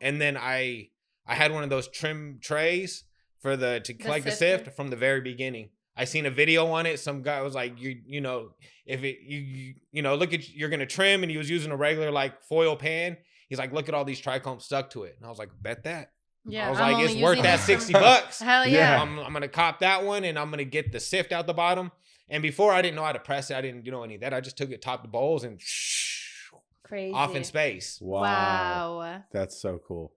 and then I had one of those trim trays to collect the sifter. sift from the very beginning. I seen a video on it. Some guy was like, if it look at, you're gonna trim, and he was using a regular like foil pan. He's like, look at all these trichomes stuck to it. And I was like, bet that. Yeah, I was I'm like, only it's worth using that it from- $60. Hell yeah. I'm gonna cop that one, and I'm gonna get the sift out the bottom. And before, I didn't know how to press it. I didn't any of that. I just took it top to bowls and Crazy. off in space. Wow. Wow. That's so cool.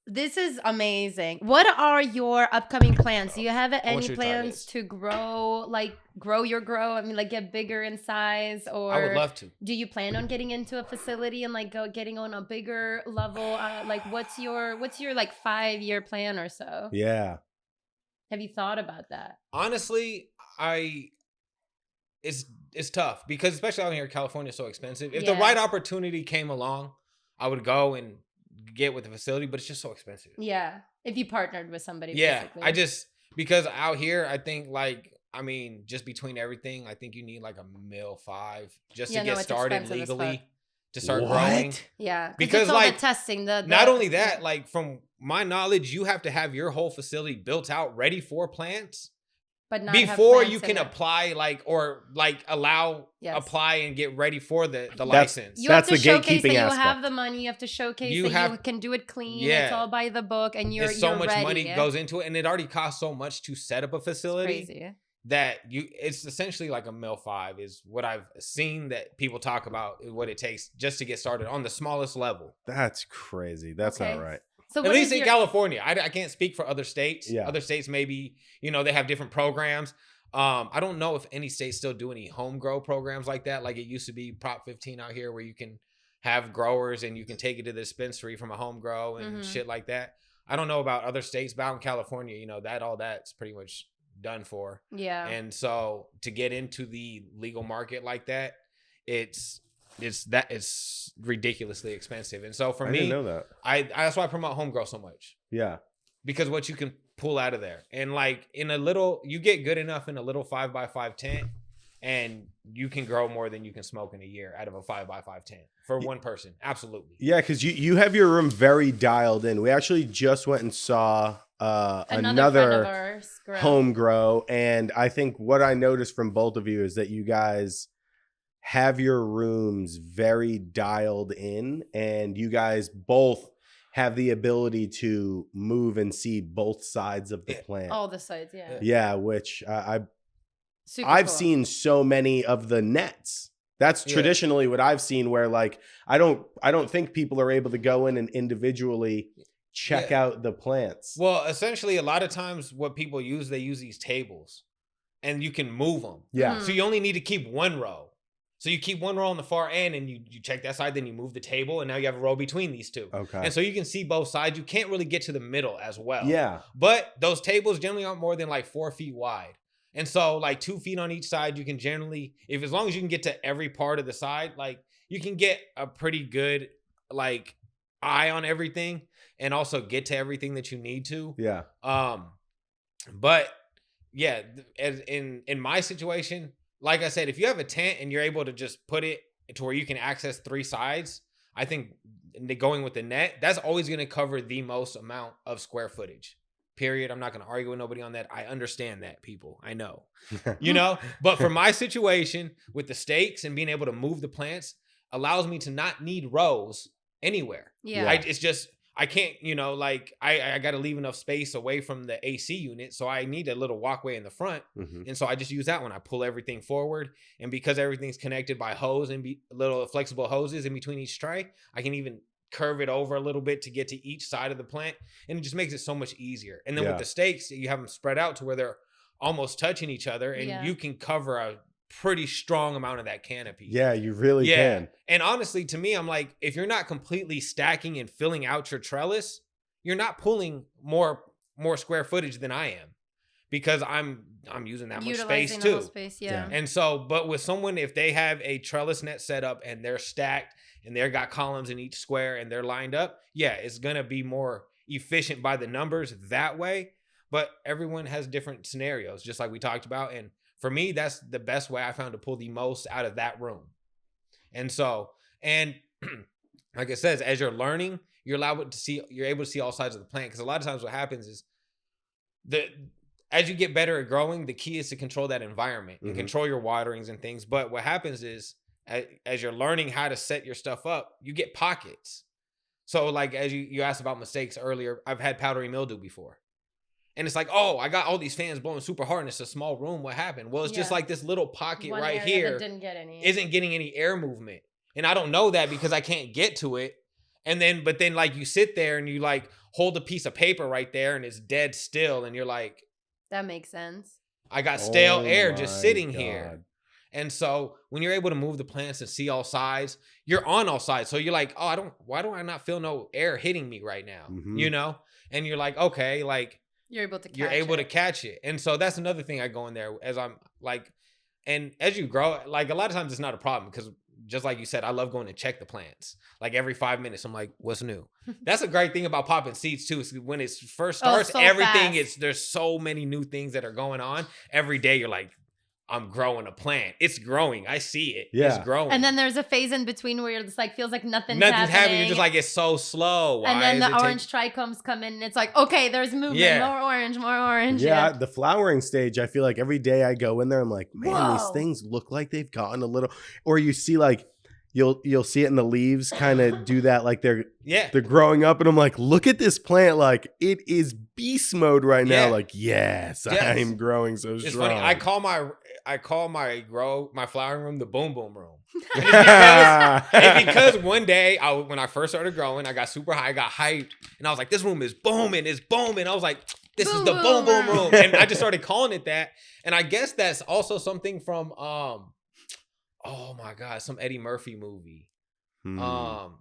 This is amazing. What are your upcoming plans? Do you have any you to try plans this. to grow your grow? I mean, like get bigger in size, or I would love to. do you plan on getting into a facility and like getting on a bigger level? Like, what's your like 5-year plan or so? Yeah. Have you thought about that? Honestly, it's tough because especially out here in California, it's so expensive. If the Yeah. right opportunity came along, I would go and get with the facility, but it's just so expensive. Yeah, if you partnered with somebody. Yeah, basically. because out here, I think just between everything, I think you need like $1.5 million just Yeah, to no, get it's started expensive as legally fuck. to start What? growing. Yeah, Because, it's all like, the testing. Not only that, like from my knowledge, you have to have your whole facility built out, ready for plants but not have before plants you in can it. apply, Yes. apply and get ready for the license. You have That's to the showcase that gatekeeping you aspect. have the money. You have to showcase You that have- you can do it clean. Yeah. It's all by the book, and you're It's so you're much ready. money goes into it, and it already costs so much to set up a It's facility. crazy. That it's essentially like $1.5 million is what I've seen that people talk about what it takes just to get started on the smallest level. That's crazy. That's Okay. not right. So At what least is in your California. I can't speak for other states. Yeah. Other states maybe, they have different programs. I don't know if any states still do any home grow programs like that. Like it used to be Prop 15 out here where you can have growers and you can take it to the dispensary from a home grow and Mhm. shit like that. I don't know about other states, but out in California, all that's pretty much done for. yeah. And so to get into the legal market like that, it's ridiculously expensive. And so for I me, didn't know that. that's why I promote home grow so much, Yeah. because what you can pull out of there, and like in a little, you get good enough in a little 5x5 tent, and you can grow more than you can smoke in a year out of a 5x5 tent for one person. Absolutely. Yeah, because you have your room very dialed in. We actually just went and saw Another friend of another ours grow. home grow, and I think what I noticed from both of you is that you guys have your rooms very dialed in, and you guys both have the ability to move and see both sides of the plant. all the sides. Yeah. Yeah, which Super I've cool. seen so many of the nets. That's traditionally what I've seen, where like I don't think people are able to go in and individually check out the plants. Well, essentially, a lot of times what people use, they use these tables, and you can move them. Yeah. So you only need to keep one row. So you keep one row on the far end, and you check that side, then you move the table, and now you have a row between these two. Okay. And so you can see both sides. You can't really get to the middle as well. Yeah. But those tables generally aren't more than like 4 feet wide. And so like 2 feet on each side, you can generally, as long as you can get to every part of the side, like you can get a pretty good like eye on everything and also get to everything that you need to. Yeah. But yeah, as in my situation, like I said, if you have a tent and you're able to just put it to where you can access 3 sides, I think going with the net, that's always going to cover the most amount of square footage. Period. I'm not going to argue with nobody on that. I understand that, people. I know. But for my situation with the stakes and being able to move the plants allows me to not need rows anywhere. Yeah. It's just I can't, I got to leave enough space away from the AC unit. So I need a little walkway in the front. Mm-hmm. And so I just use that one. I pull everything forward. And because everything's connected by hose and little flexible hoses in between each tray, I can even curve it over a little bit to get to each side of the plant. And it just makes it so much easier. And then with the stakes, you have them spread out to where they're almost touching each other. And you can cover a pretty strong amount of that canopy. Yeah, you really can. And honestly, to me, I'm like, if you're not completely stacking and filling out your trellis, you're not pulling more square footage than I am, because I'm using that much space Utilizing the too. whole space, yeah. And so, but with someone, if they have a trellis net set up and they're stacked and they've got columns in each square and they're lined up, it's gonna be more efficient by the numbers that way. But everyone has different scenarios, just like we talked about. And for me, that's the best way I found to pull the most out of that room. And so, and like it says, as you're learning, you're able to see all sides of the plant. Because a lot of times what happens is as you get better at growing, the key is to control that environment and control your waterings and things. But what happens is as you're learning how to set your stuff up, you get pockets. So like, as you asked about mistakes earlier, I've had powdery mildew before. And it's like, oh, I got all these fans blowing super hard and it's a small room. What happened? Well, it's just like this little pocket One right area here that didn't get any. isn't getting any air movement. And I don't know that because I can't get to it. but then like you sit there and you like hold a piece of paper right there and it's dead still. And you're like, That makes sense. I got stale Oh air just my sitting God. here. And so when you're able to move the plants and see all sides, you're on all sides. So you're like, oh, why do I not feel no air hitting me right now? Mhm. You know? And you're like, okay, like You're able to catch you're able it. to catch it. And so that's another thing I go in there as I'm like, and as you grow, like a lot of times it's not a problem because just like you said, I love going to check the plants. Like every 5 minutes, I'm like, what's new? That's a great thing about popping seeds too. Is when it first starts, so everything fast. there's so many new things that are going on. Every day you're like, I'm growing a plant. It's growing. I see it. Yeah. It's growing. And then there's a phase in between where it's like feels like nothing's nothing's happening. happening. You're just like, it's so slow. Why and then is the it orange trichomes come in and it's like, okay, there's movement. Yeah. More orange, more orange. Yeah, the flowering stage, I feel like every day I go in there, I'm like, man, these Whoa. things look like they've gotten a little, or you see like, you'll see it in the leaves kind of do that, like they're growing up, and I'm like, look at this plant, like it is beast mode right now. Yeah. Like, yes, I'm growing so It's strong. funny. I call my flowering room the boom boom room. It's because one day when I first started growing, I got super high, I got hyped, and I was like, this room is booming, it's booming. I was like, this is the boom boom room. And I just started calling it that. And I guess that's also something from oh my God, some Eddie Murphy movie. Norbit.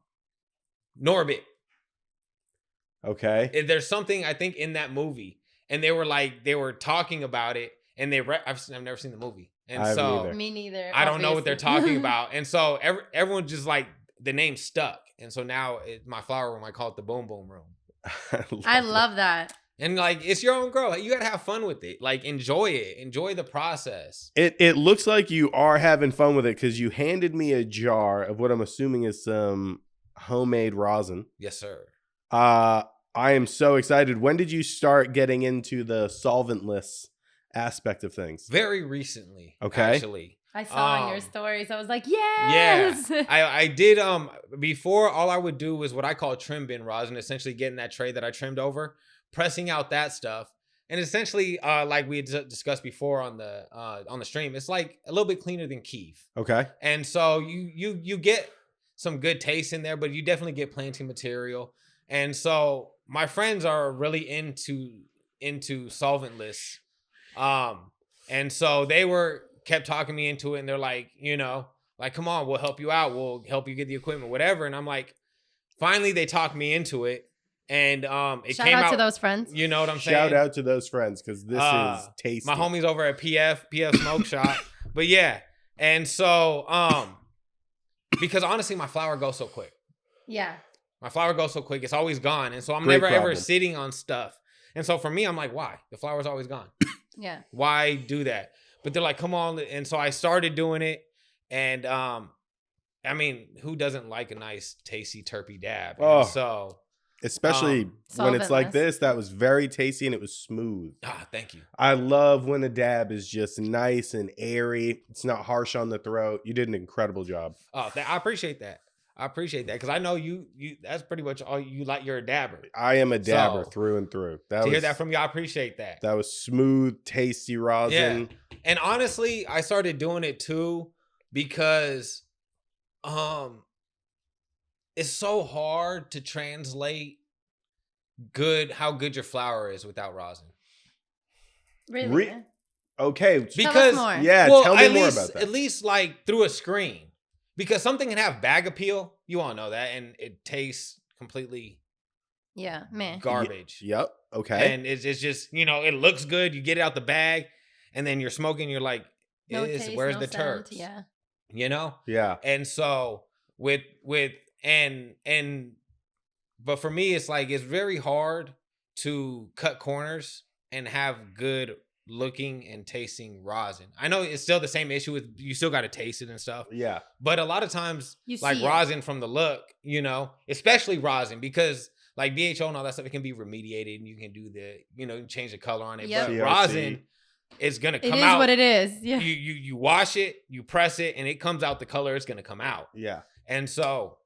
Okay. There's something I think in that movie, and they were talking about it, and I've never seen the movie, and so me neither. I don't know what they're talking about, and so everyone just like the name stuck, and so now my flower room, I call it the boom boom room. I love that. And like it's your own grow. You gotta have fun with it. Like enjoy it. Enjoy the process. It looks like you are having fun with it because you handed me a jar of what I'm assuming is some homemade rosin. Yes, sir. I am so excited. When did you start getting into the solventless aspect of things? Very recently. Okay. Actually. I saw in your stories. I was like, yes. Yeah. I did before all I would do was what I call trim bin rosin, essentially getting that tray that I trimmed over, pressing out that stuff. And essentially, like we had discussed before on the stream, it's like a little bit cleaner than Keef. Okay. And so you get some good taste in there, but you definitely get planting material. And so my friends are really into solventless. And so they kept talking me into it, and they're like, like, come on, we'll help you out. We'll help you get the equipment, whatever. And I'm like, finally they talked me into it. And it Shout came out to those friends. You know what I'm saying? Shout out to those friends because this is tasty. My homies over at PF Smoke Shop. But yeah. And so because honestly my flower goes so quick. Yeah. My flower goes so quick. It's always gone. And so I'm never ever sitting on stuff. And so for me, I'm like, why? The flower's always gone. Yeah. Why do that? But they're like, come on. And so I started doing it. And I mean, who doesn't like a nice tasty terpy dab? Oh. And so especially when it's like this, that was very tasty and it was smooth. Thank you. I love when a dab is just nice and airy. It's not harsh on the throat. You did an incredible job. Oh, I appreciate that. I appreciate that because I know you. That's pretty much all you like. You're a dabber. I am a dabber through and through. Hear that from you, I appreciate that. That was smooth, tasty rosin. Yeah. And honestly, I started doing it too because, it's so hard to translate how good your flower is without rosin. Really? Okay. Because yeah, tell me more about that. At least like through a screen. Because something can have bag appeal. You all know that. And it tastes completely garbage. Yep. Okay. And it's just, it looks good. You get it out the bag and then you're smoking. You're like, where's the terps? Yeah. Yeah. And so but for me, it's like, it's very hard to cut corners and have good looking and tasting rosin. I know it's still the same issue with you still got to taste it and stuff. Yeah. But a lot of times like rosin from the look, especially rosin, because like BHO and all that stuff, it can be remediated and you can do change the color on it. Yep. But rosin is going to come out. It is what it is. Yeah. You wash it, you press it, and it comes out the color it's going to come out. Yeah. And so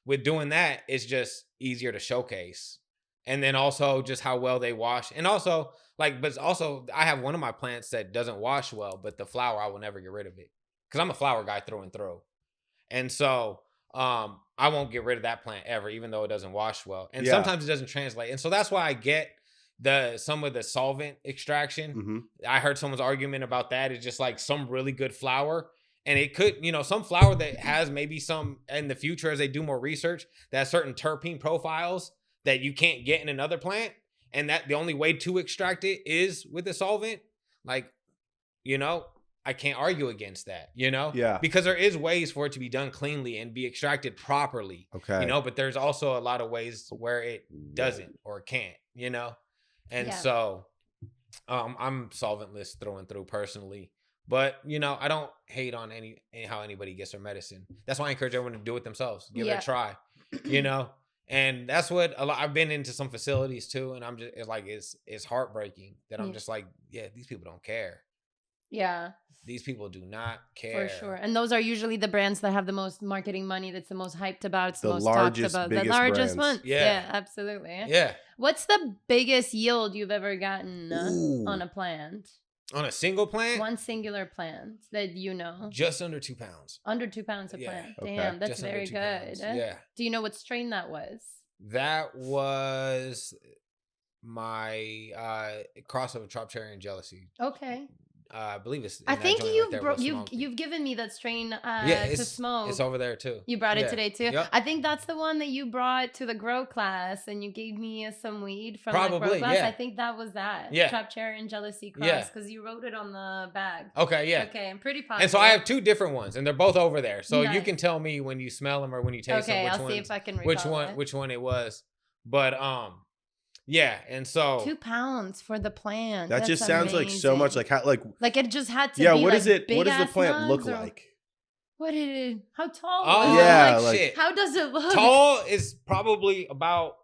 with doing that, it's just easier to showcase. And then also just how well they wash. And also I have one of my plants that doesn't wash well, but the flower, I will never get rid of it. Because I'm a flower guy through and through. And so I won't get rid of that plant ever, even though it doesn't wash well. And Yeah. sometimes it doesn't translate. And so that's why I get some of the solvent extraction. Mm-hmm. I heard someone's argument about that. It's just like some really good flour. And it could, some flour that has maybe some in the future as they do more research, that has certain terpene profiles that you can't get in another plant. And that the only way to extract it is with a solvent. Like, I can't argue against that, Yeah. because there is ways for it to be done cleanly and be extracted properly, Okay. but there's also a lot of ways where it doesn't or can't, and so I'm solventless through and through personally, but I don't hate on how anybody gets their medicine. That's why I encourage everyone to do it themselves, give it a try, and that's what I've been into some facilities too, and I'm just it's heartbreaking that I'm just like, yeah, these people don't care. Yeah. These people do not care. For sure. And those are usually the brands that have the most marketing money, that's the most hyped about, it's the most largest, talked about. biggest The largest brands. ones. Yeah. Yeah, absolutely. Yeah. What's the biggest yield you've ever gotten on a plant? On a single plant? One singular plant that Just under 2 pounds. Under 2 pounds a Yeah. plant. Okay. Damn, that's Just under very 2 good. pounds. Yeah. Do you know what strain that was? That was my cross of Trop Cherry and Jealousy. Okay. I believe it's. I think you've you've given me that strain yeah, to smoke. It's over there too. You brought it today too. Yep. I think that's the one that you brought to the grow class, and you gave me some weed from Probably, that grow class. yeah. I think that was that. Yeah. Trop Cherry and Jealousy cross, Yeah. because you wrote it on the bag. Okay, yeah. Okay, I'm pretty positive. And so I have 2 different ones, and they're both over there. So you Nice. can tell me when you smell them or when you taste them. Okay, Which I'll see if I can recall which one it was. But yeah, and so 2 pounds for the plant. That That's just sounds like so much amazing. like it just had to yeah. be What like is it? What does the big-ass plant look nugs, or like? What did it? How tall? Oh was yeah, it? like- shit. How does it look? Tall is probably about,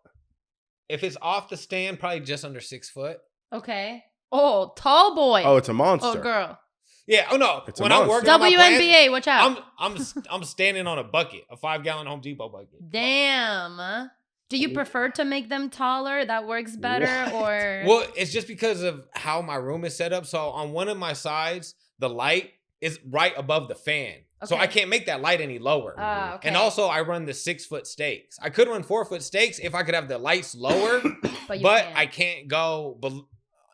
if it's off the stand, probably just under 6 foot. Okay. Oh, tall boy. Oh, it's a monster. Oh, girl. Yeah. Oh no. It's a When I'm monster. working on my plants, WNBA, watch out. I'm standing on a bucket, a 5-gallon Home Depot bucket. Damn. Do you prefer to make them taller? That works better, What? or Well, it's just because of how my room is set up. So on one of my sides, the light is right above the fan. So Okay. I can't make that light any lower. Okay. And also I run the 6-foot stakes. I could run 4-foot stakes if I could have the lights lower, but I can't go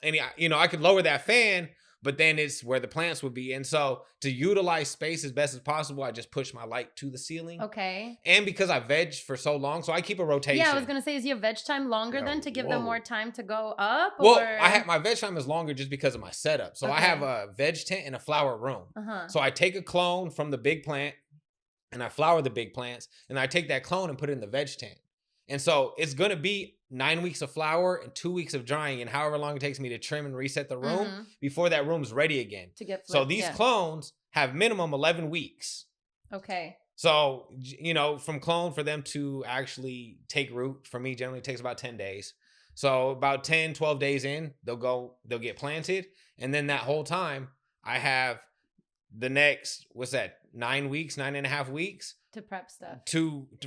I could lower that fan, but then it's where the plants would be. And so to utilize space as best as possible, I just push my light to the ceiling. Okay. And because I veg for so long, so I keep a rotation. Yeah, I was gonna say, is your veg time longer Yeah, then to give them whoa. more time to go up? Well, or? my veg time is longer just because of my setup. So I Okay. have a veg tent and a flower room. Uh-huh. So I take a clone from the big plant and I flower the big plants, and I take that clone and put it in the veg tent. And so it's going to be 9 weeks of flower and 2 weeks of drying, and however long it takes me to trim and reset the room Mhm. before that room's ready again. To get So flipped, these yeah. clones have minimum 11 weeks. Okay. So, from clone for them to actually take root, for me, generally takes about 10 days. So about 10, 12 days in, they'll get planted. And then that whole time, I have the next, 9 weeks, 9.5 weeks To prep stuff.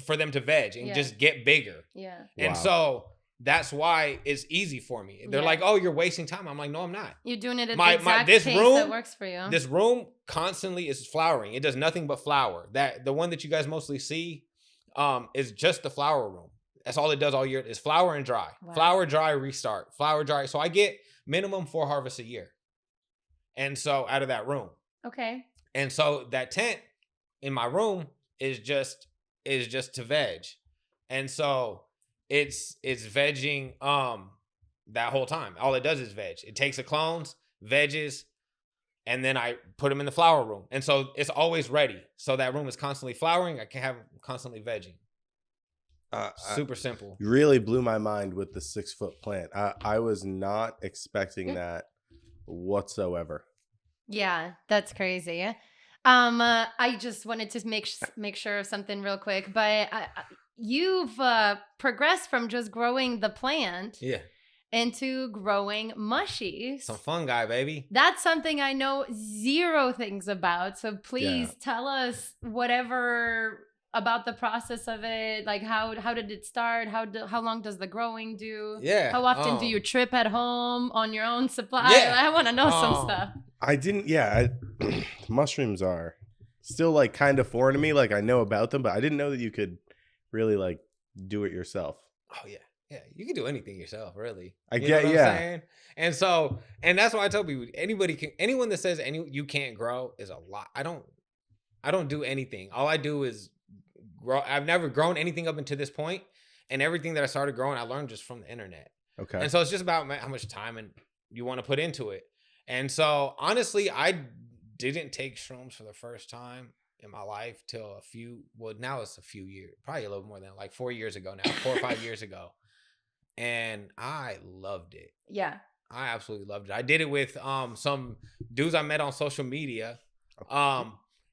for them to veg and Yeah. just get bigger. Yeah. And Wow. so that's why it's easy for me. They're Yeah. like, oh, you're wasting time. I'm like, no, I'm not. You're doing it at My- the exact this pace room- that works for you. This room constantly is flowering. It does nothing but flower. That the one that you guys mostly see is just the flower room. That's all it does all year is flower and dry. Wow. Flower, dry, restart. Flower, dry. So I get minimum 4 harvests a year. And so out of that room. Okay. And so that tent in my room is just to veg. And so it's vegging that whole time. All it does is veg. It takes the clones, veggies, and then I put them in the flower room. And so it's always ready. So that room is constantly flowering. I can have constantly vegging. Super simple. You really blew my mind with the 6-foot plant. I was not expecting that whatsoever. Yeah, that's crazy. I just wanted to make sure of something real quick, but you've progressed from just growing the plant Yeah. into growing mushies. Some fungi, baby. That's something I know zero things about. So please tell us whatever about the process of it. Like how did it start? How long does the growing do? Yeah. How often do you trip at home on your own supply? Yeah. I want to know some stuff. I didn't. Yeah, mushrooms are still like kind of foreign to me. Like I know about them, but I didn't know that you could really like do it yourself. Oh yeah. Yeah, you can do anything yourself, really. I You know get, what I'm yeah. saying? And that's why I tell people, anyone that says you can't grow is a lot. I don't do anything. All I do is grow. I've never grown anything up until this point, and everything that I started growing, I learned just from the internet. Okay. And so it's just about how much time and you want to put into it. And so honestly, I didn't take shrooms for the first time in my life till now it's a few years, probably a little more than like 4 years ago now, 4 or 5 years ago. And I loved it. Yeah. I absolutely loved it. I did it with some dudes I met on social media.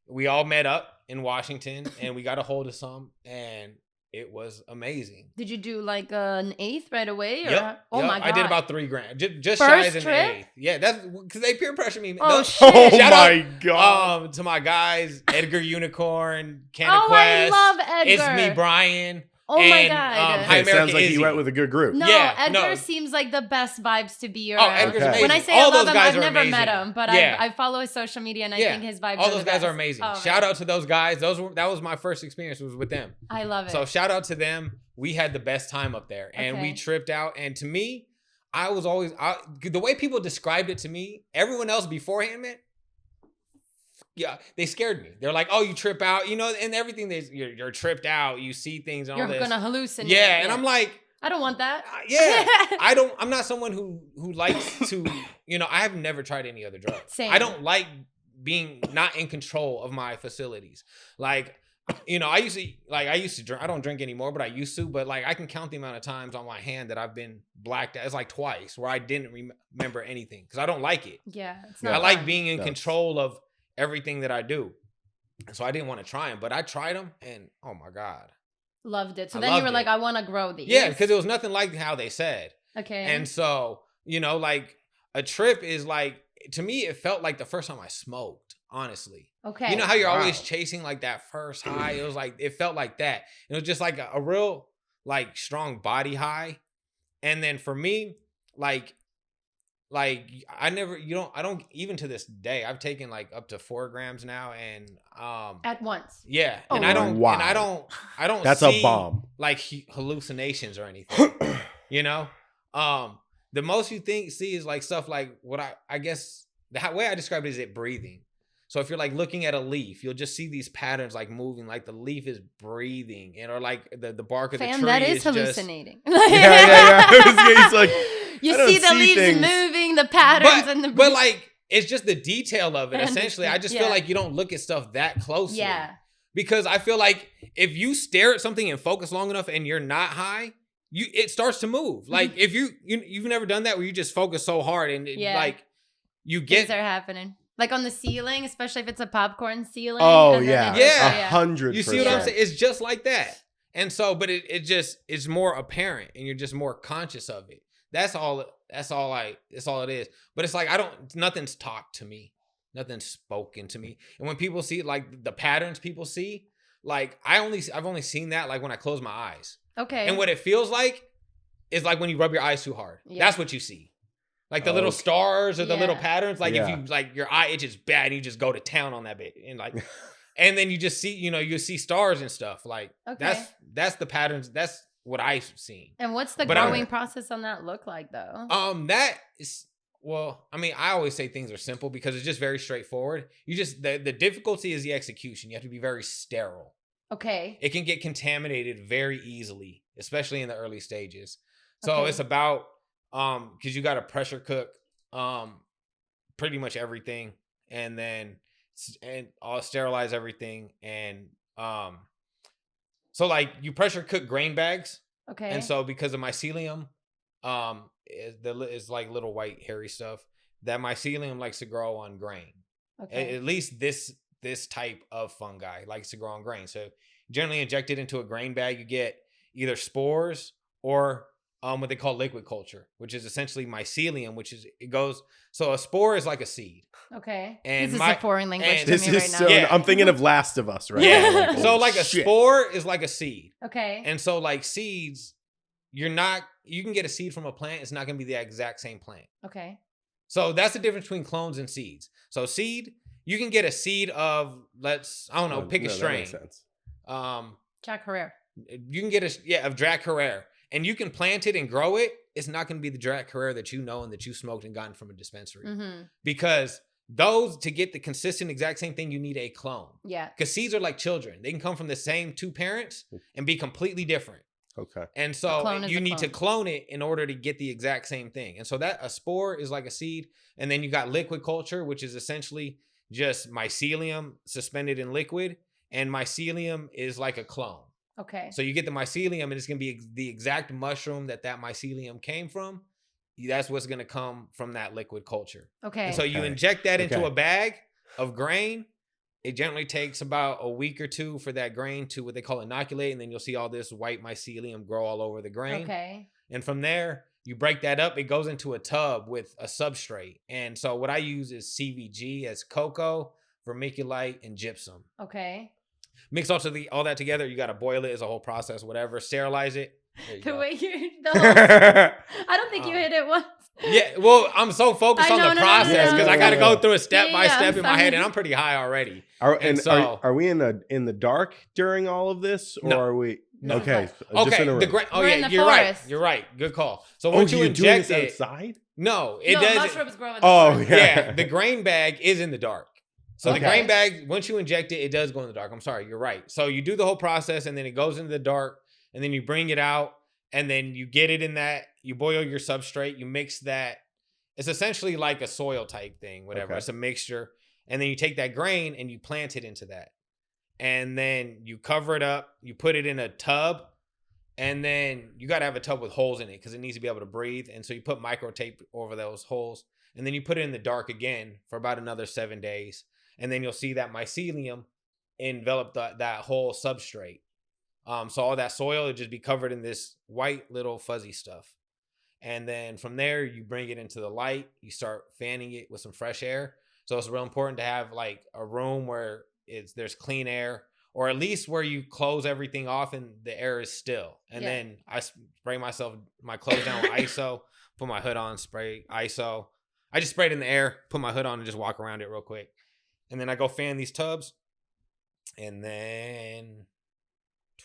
We all met up in Washington and we got a hold of some, and it was amazing. Did you do like an eighth right away? Or? Yep. Oh my God. I did about $3 grand. Just First shy as an trip? eighth. Yeah, that's because they peer pressure me. Oh, Shit. shit. Oh Shout my out, God. to my guys, Edgar Unicorn, Canada Oh, Quest. I love Edgar. It's me, Brian. Oh my and, God. Hi, It sounds America like Izzy. you went with a good group. No, Yeah, Edgar no. seems like the best vibes to be Oh, around. Edgar's Okay. amazing. When I say all I love those him, guys I've are never amazing. met him, but Yeah. I follow his social media and I Yeah. think his vibes All are those the guys best. are amazing. Oh, Shout man. out to those guys. That was my first experience was with them. I love it. So shout out to them. We had the best time up there, and we Okay. tripped out. And to me, I was always the way people described it to me. Everyone else beforehand, man. Yeah, they scared me. They're like, "Oh, you trip out, and everything. You're tripped out. You see things and You're all this." gonna hallucinate. Yeah, and I'm like, I don't want that. yeah, I'm not someone who likes to, I have never tried any other drugs. Same. I don't like being not in control of my facilities. Like, I used to drink. I don't drink anymore, but I used to. But like, I can count the amount of times on my hand that I've been blacked out. It's like twice where I didn't remember anything because I don't like it. Yeah, it's Yeah. not I like fun. being in That's- control of everything that I do. So I didn't want to try them, but I tried them, and oh my God. Loved it. So I then you were loved like, it. I want to grow these. Yeah, because it was nothing like how they said. Okay. And so, like a trip is like, to me, it felt like the first time I smoked, honestly. okay. You know how you're always Wow. chasing like that first high? It was like, it felt like that. It was just like a real like strong body high. And then for me, I don't even to this day, I've taken like up to 4 grams now. And, At once. yeah. Oh, And I don't wow. That's see a bomb. like hallucinations or anything. The most you see is like stuff like what I guess the way I describe it is it breathing. So if you're like looking at a leaf, you'll just see these patterns like moving, like the leaf is breathing, or like the bark of the Fam, tree that is just hallucinating. Yeah. It's like, you I don't see the see leaves things. moving, the patterns, and the. but like it's just the detail of it. I Essentially, I understand. just Yeah. feel like you don't look at stuff that closely. Yeah. Because I feel like if you stare at something and focus long enough and you're not high, it starts to move. Like if you've never done that where you just focus so hard and Yeah. like you Things get are happening. Like on the ceiling, especially if it's a popcorn ceiling. oh and then yeah, it Yeah. 100%. you see what I'm saying? It's just like that. And so, but it's more apparent and you're just more conscious of it. That's all it is. But it's like nothing's talked to me. Nothing's spoken to me. And when people see like the patterns people see, like I've only seen that like when I close my eyes. Okay. And what it feels like is like when you rub your eyes too hard. Yeah. That's what you see. Like the little Okay. stars or the little Yeah. patterns. Like if Yeah. you like your eye itches bad and you just go to town on that bit. And like and then you just see, you see stars and stuff. Like Okay. that's the patterns. That's what I've seen. And what's the But I'm- growing process on that look like though? That is well, I mean, I always say things are simple because it's just very straightforward. You just the difficulty is the execution. You have to be very sterile. Okay. It can get contaminated very easily, especially in the early stages. So Okay. it's about because you got to pressure cook pretty much everything, and then I'll sterilize everything, and so like you pressure cook grain bags, Okay. and so because of mycelium, is like little white hairy stuff that mycelium likes to grow on grain. okay. At least this type of fungi likes to grow on grain. So generally injected into a grain bag, you get either spores or what they call liquid culture, which is essentially mycelium, so a spore is like a seed. Okay. And this is my- a foreign language and- to This me is right now. so. Yeah. I'm thinking of Last of Us right Yeah. now. Like, So holy like a shit. spore is like a seed. Okay. And so like seeds, you can get a seed from a plant. It's not going to be the exact same plant. Okay. So that's the difference between clones and seeds. So seed You can get a seed of I don't know, pick a That strain. makes sense. Jack Herrera. You can get of Drac Herrera, and you can plant it and grow it. It's not going to be the Drac Herrera that you know and that you smoked and gotten from a dispensary, because those, to get the consistent exact same thing, you need a clone. Yeah, because seeds are like children; they can come from the same two parents and be completely different. Okay. And so you need to clone it in order to get the exact same thing. And so that a spore is like a seed, and then you got liquid culture, which is essentially just mycelium suspended in liquid, and mycelium is like a clone. Okay. So you get the mycelium, and it's going to be the exact mushroom that mycelium came from. That's what's going to come from that liquid culture. Okay. And so you inject that into a bag of grain. It generally takes about a week or two for that grain to what they call inoculate, and then you'll see all this white mycelium grow all over the grain. Okay. And from there, you break that up. It goes into a tub with a substrate. And so what I use is CVG as cocoa, vermiculite, and gypsum. Okay. Mix all that together. You got to boil it as a whole process, whatever. Sterilize it. The way I don't think you hit it once. Yeah, well, I'm so focused on the process because I got to go through it step by step in my head, and I'm pretty high already. Are we in the dark during all of this, or are we? No. Okay. Okay. You're right. You're right. Good call. So once you inject it outside, it does. Mushrooms grow in the dark. Yeah. The grain bag is in the dark. So the grain bag, once you inject it, it does go in the dark. I'm sorry, you're right. So you do the whole process, and then it goes into the dark, and then you bring it out, and then you get it in that. You boil your substrate. You mix that. It's essentially like a soil type thing, whatever. Okay. It's a mixture. And then you take that grain and you plant it into that. And then you cover it up. You put it in a tub. And then you got to have a tub with holes in it because it needs to be able to breathe. And so you put micro tape over those holes. And then you put it in the dark again for about another 7 days. And then you'll see that mycelium envelop that whole substrate. So all that soil would just be covered in this white little fuzzy stuff. And then from there, you bring it into the light. You start fanning it with some fresh air. So it's real important to have like a room where there's clean air, or at least where you close everything off and the air is still. And then I spray my clothes down with ISO, put my hood on, spray ISO. I just spray it in the air, put my hood on, and just walk around it real quick. And then I go fan these tubs. And then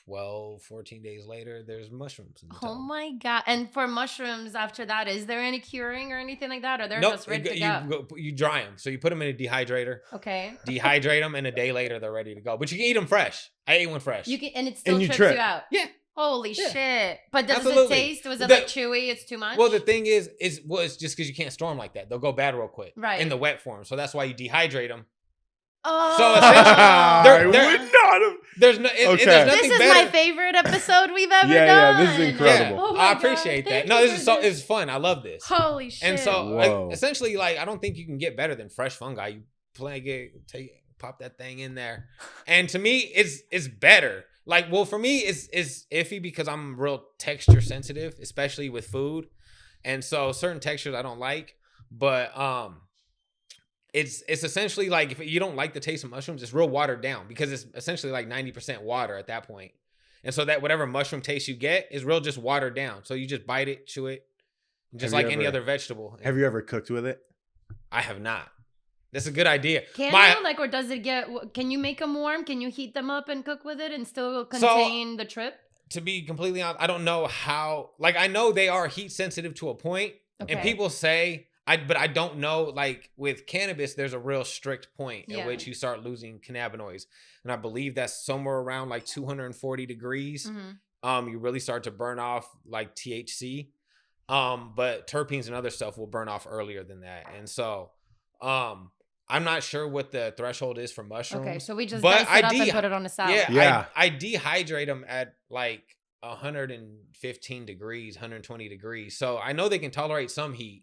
12, 14 days later, there's mushrooms in the tub. Oh my God. And for mushrooms after that, is there any curing or anything like that? Or they're just ready to go? You dry them. So you put them in a dehydrator. Okay. Dehydrate them, and a day later, they're ready to go. But you can eat them fresh. I ate one fresh. And it still trips you out. Yeah. Holy shit. But does it taste? Was it like chewy? It's too much? Well, the thing is it's just because you can't store them like that. They'll go bad real quick. Right. In the wet form. So that's why you dehydrate them. Oh, so essentially, I would not have. There's nothing this is better. my favorite episode we've ever done. Yeah, this is incredible. Oh I appreciate that. No, it's fun. I love this. Holy shit! And so, essentially, like, I don't think you can get better than fresh fungi. You pop that thing in there, and to me, it's better. Like, well, for me, it's iffy because I'm real texture sensitive, especially with food, and so certain textures I don't like, but It's essentially like, if you don't like the taste of mushrooms, it's real watered down because it's essentially like 90% water at that point. And so that whatever mushroom taste you get is real just watered down. So you just bite it, chew it, just like any other vegetable. Have you ever cooked with it? I have not. That's a good idea. Or does it can you make them warm? Can you heat them up and cook with it and still contain the trip? To be completely honest, I don't know how, like, I know they are heat sensitive to a point, and people say, but I don't know, like with cannabis, there's a real strict point at which you start losing cannabinoids. And I believe that's somewhere around like 240 degrees. Mm-hmm. You really start to burn off like THC. But terpenes and other stuff will burn off earlier than that. And so I'm not sure what the threshold is for mushrooms. Okay, so we just dice it up and put it on a salad. Yeah. I dehydrate them at like 115 degrees, 120 degrees. So I know they can tolerate some heat.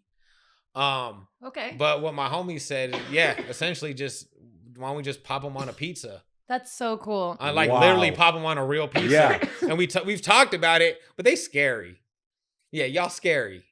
But what my homie said, essentially just, why don't we just pop them on a pizza? That's so cool. I literally pop them on a real pizza. Yeah. And we've talked about it, but they scary. Yeah, y'all scary.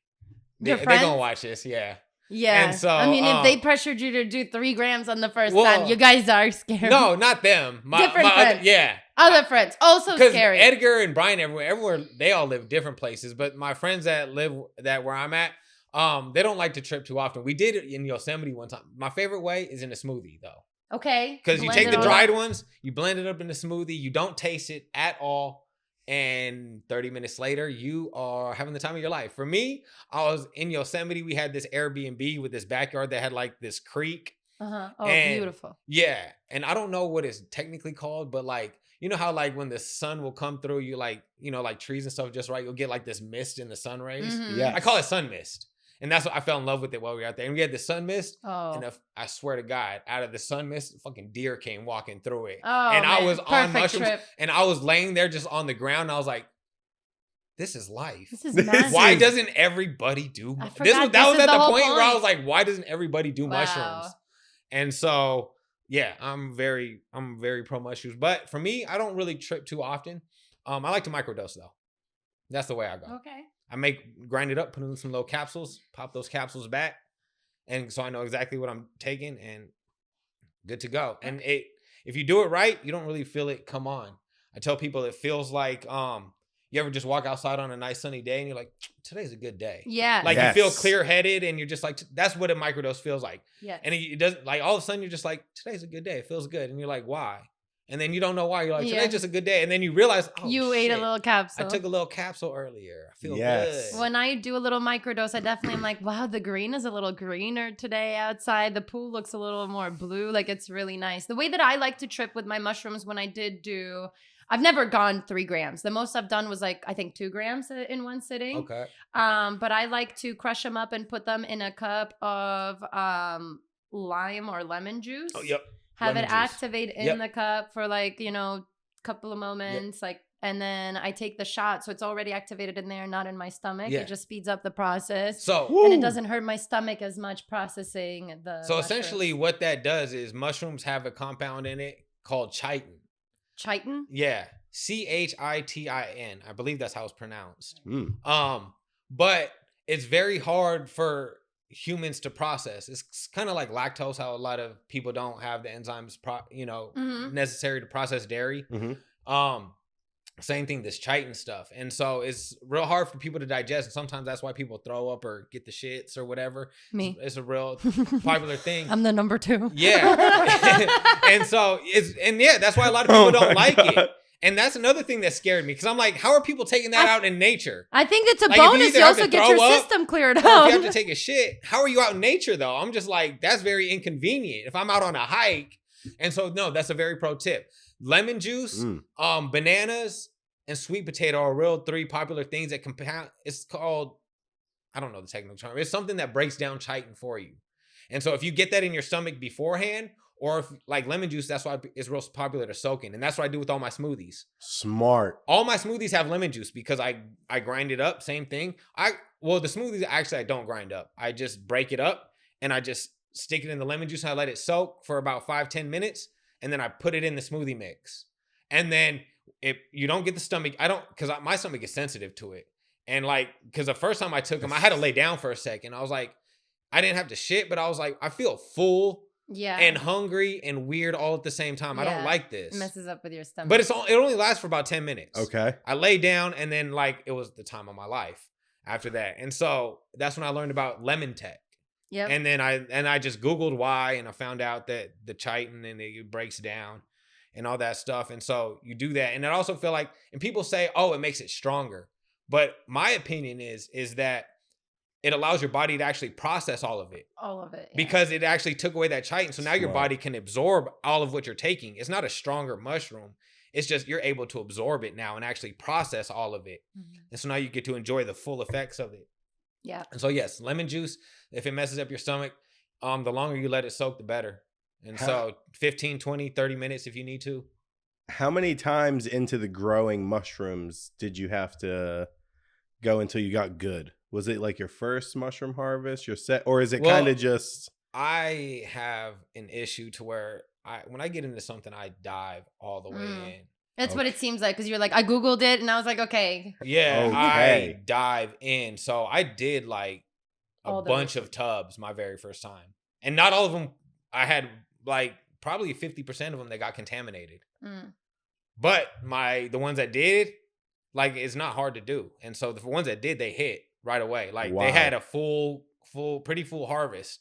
They're gonna watch this, yeah. Yeah. And so, I mean, if they pressured you to do 3 grams on the first time, you guys are scary. No, not them. Different friends. Other friends. Also scary. Edgar and Brian everywhere, they all live different places. But my friends that live where I'm at, they don't like to trip too often. We did it in Yosemite one time. My favorite way is in a smoothie, though. Okay. Because you Blend take it the all dried up. ones, you blend it up in the smoothie, you don't taste it at all, and 30 minutes later, you are having the time of your life. For me, I was in Yosemite. We had this Airbnb with this backyard that had like this creek. Uh-huh. Oh, And beautiful. yeah, and I don't know what it's technically called, but like, you know how like when the sun will come through, you like, you know, like trees and stuff just right, you'll get like this mist in the sun rays. Mhm. I call it Yes. sun mist. And that's what I fell in love with it while we were out there. And we had the sun mist. And Oh. I swear to God, out of the sun mist, a fucking deer came walking through it. Oh, And I man. was on Perfect mushrooms trip. and I was laying there just on the ground. And I was like, this is life. This is This massive. Why is- doesn't everybody do I this? forgot That this was is at the the whole point where I was point. like, why doesn't everybody do Wow. mushrooms? And so, yeah, I'm very pro mushrooms. But for me, I don't really trip too often. I like to microdose though. That's the way I go. Okay. I grind it up, put it in some little capsules, pop those capsules back, and so I know exactly what I'm taking and good to go. And if you do it right, you don't really feel it come on. I tell people it feels like you ever just walk outside on a nice sunny day and you're like, today's a good day. Yeah. Like Yes. you feel clear-headed and you're just like, that's what a microdose feels like. Yes. And it doesn't, like, all of a sudden you're just like, today's a good day. It feels good. And you're like, why? And then you don't know why. You're like, Yeah. today's just a good day. And then you realize, oh, you ate a shit, little capsule. I took a little capsule earlier. I feel Yes. good. When I do a little microdose, I definitely am like, wow, the green is a little greener today outside. The pool looks a little more blue. Like, it's really nice. The way that I like to trip with my mushrooms when I did do, I've never gone 3 grams. The most I've done was like, I think 2 grams in one sitting. Okay. But I like to crush them up and put them in a cup of lime or lemon juice. Oh, yep. Have Lemon it juice. activate in Yep. the cup for like, couple of moments, like, and then I take the shot, so it's already activated in there, not in my stomach. Yeah. It just speeds up the process, So, and it Woo. doesn't hurt my stomach as much processing the. so mushrooms. essentially what that does is mushrooms have a compound in it called chitin. chitin. Yeah. Chitin. I believe that's how it's pronounced. Mm. But it's very hard for humans to process. It's kind of like lactose, how a lot of people don't have the enzymes Mhm. necessary to process dairy. Mhm. Same thing, this chitin stuff. And so it's real hard for people to digest. And sometimes that's why people throw up or get the shits or whatever. Me. It's a real popular thing. I'm the number 2. Yeah. And so that's why a lot of people don't like it. And that's another thing that scared me, because I'm like, how are people taking that out in nature? I think it's a Like, if you bonus. either You have also to get throw your up system cleared Or if out. you have to take a shit, how are you out in nature though? I'm just like, that's very inconvenient if I'm out on a hike. And so no, that's a very pro tip. Lemon juice, bananas, and sweet potato are real 3 popular things that compound. It's called, I don't know the technical term. It's something that breaks down chitin for you. And so if you get that in your stomach beforehand, or if like lemon juice, that's why it's real popular to soak in. And that's what I do with all my smoothies. Smart. All my smoothies have lemon juice because I grind it up. Same thing. The smoothies actually I don't grind up. I just break it up and I just stick it in the lemon juice and I let it soak for about 5-10 minutes. And then I put it in the smoothie mix. And then if you don't get the stomach, because my stomach is sensitive to it. And like, because the first time I took them, I had to lay down for a second. I was like, I didn't have to shit, but I was like, I feel full. Yeah. And hungry and weird all at the same time. I don't like this. It messes up with your stomach. But it only lasts for about 10 minutes. Okay. I lay down and then like it was the time of my life after that. And so that's when I learned about lemon tech. Yep. And then I just Googled why, and I found out that the chitin and it breaks down and all that stuff. And so you do that. And I also feel like, and people say, oh, it makes it stronger. But my opinion is that it allows your body to actually process all of it. All of it. Yeah. Because it actually took away that chitin. So now your Smart. body can absorb all of what you're taking. It's not a stronger mushroom. It's just you're able to absorb it now and actually process all of it. Mhm. And so now you get to enjoy the full effects of it. Yeah. And so yes, lemon juice, if it messes up your stomach, the longer you let it soak, the better. And so 15, 20, 30 minutes if you need to. How many times into the growing mushrooms did you have to go until you got good? Was it like your first mushroom harvest, your set, or is it kind of just? I have an issue to where when I get into something, I dive all the way in. That's what it seems like, because you're like, I Googled it and I was like, okay. Yeah, Okay. I dive in. So I did like All a the bunch way. of tubs my very first time. And not all of them, I had like probably 50% of them that got contaminated. Mm. But the ones that did, like, it's not hard to do. And so the ones that did, they hit right away. Like Wow. they had a pretty full harvest.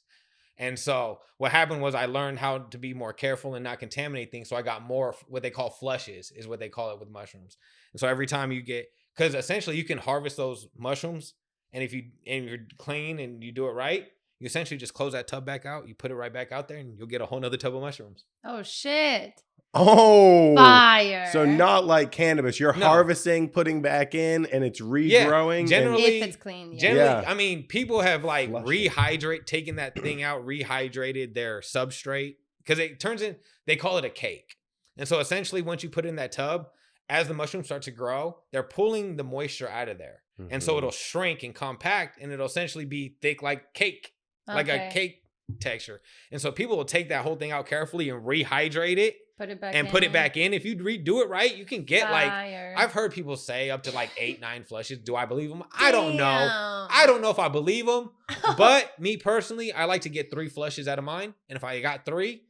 And so what happened was I learned how to be more careful and not contaminate things. So I got more what they call flushes, is what they call it with mushrooms. And so every time you get, because essentially you can harvest those mushrooms, and if you're clean and you do it right, you essentially just close that tub back out, you put it right back out there, and you'll get a whole nother tub of mushrooms. Oh shit. Oh, Fire. So not like cannabis. You're No. harvesting, putting back in, and it's regrowing. and- generally- If it's clean. Yeah. Generally, Yeah. I mean, people have like Flush it. taken that thing out, rehydrated their substrate, because it turns in, they call it a cake. And so essentially, once you put it in that tub, as the mushrooms start to grow, they're pulling the moisture out of there. And so Mhm. it'll shrink and compact, and it'll essentially be thick like cake, like a Okay. cake texture. And so people will take that whole thing out carefully and rehydrate it Put it back and in. put it back in. If you do it right, you can get like, Fire. I've heard people say up to like 8, 9 flushes. Do I believe them? I don't know. Damn. I don't know if I believe them, but me personally, I like to get 3 flushes out of mine. And if I got 3,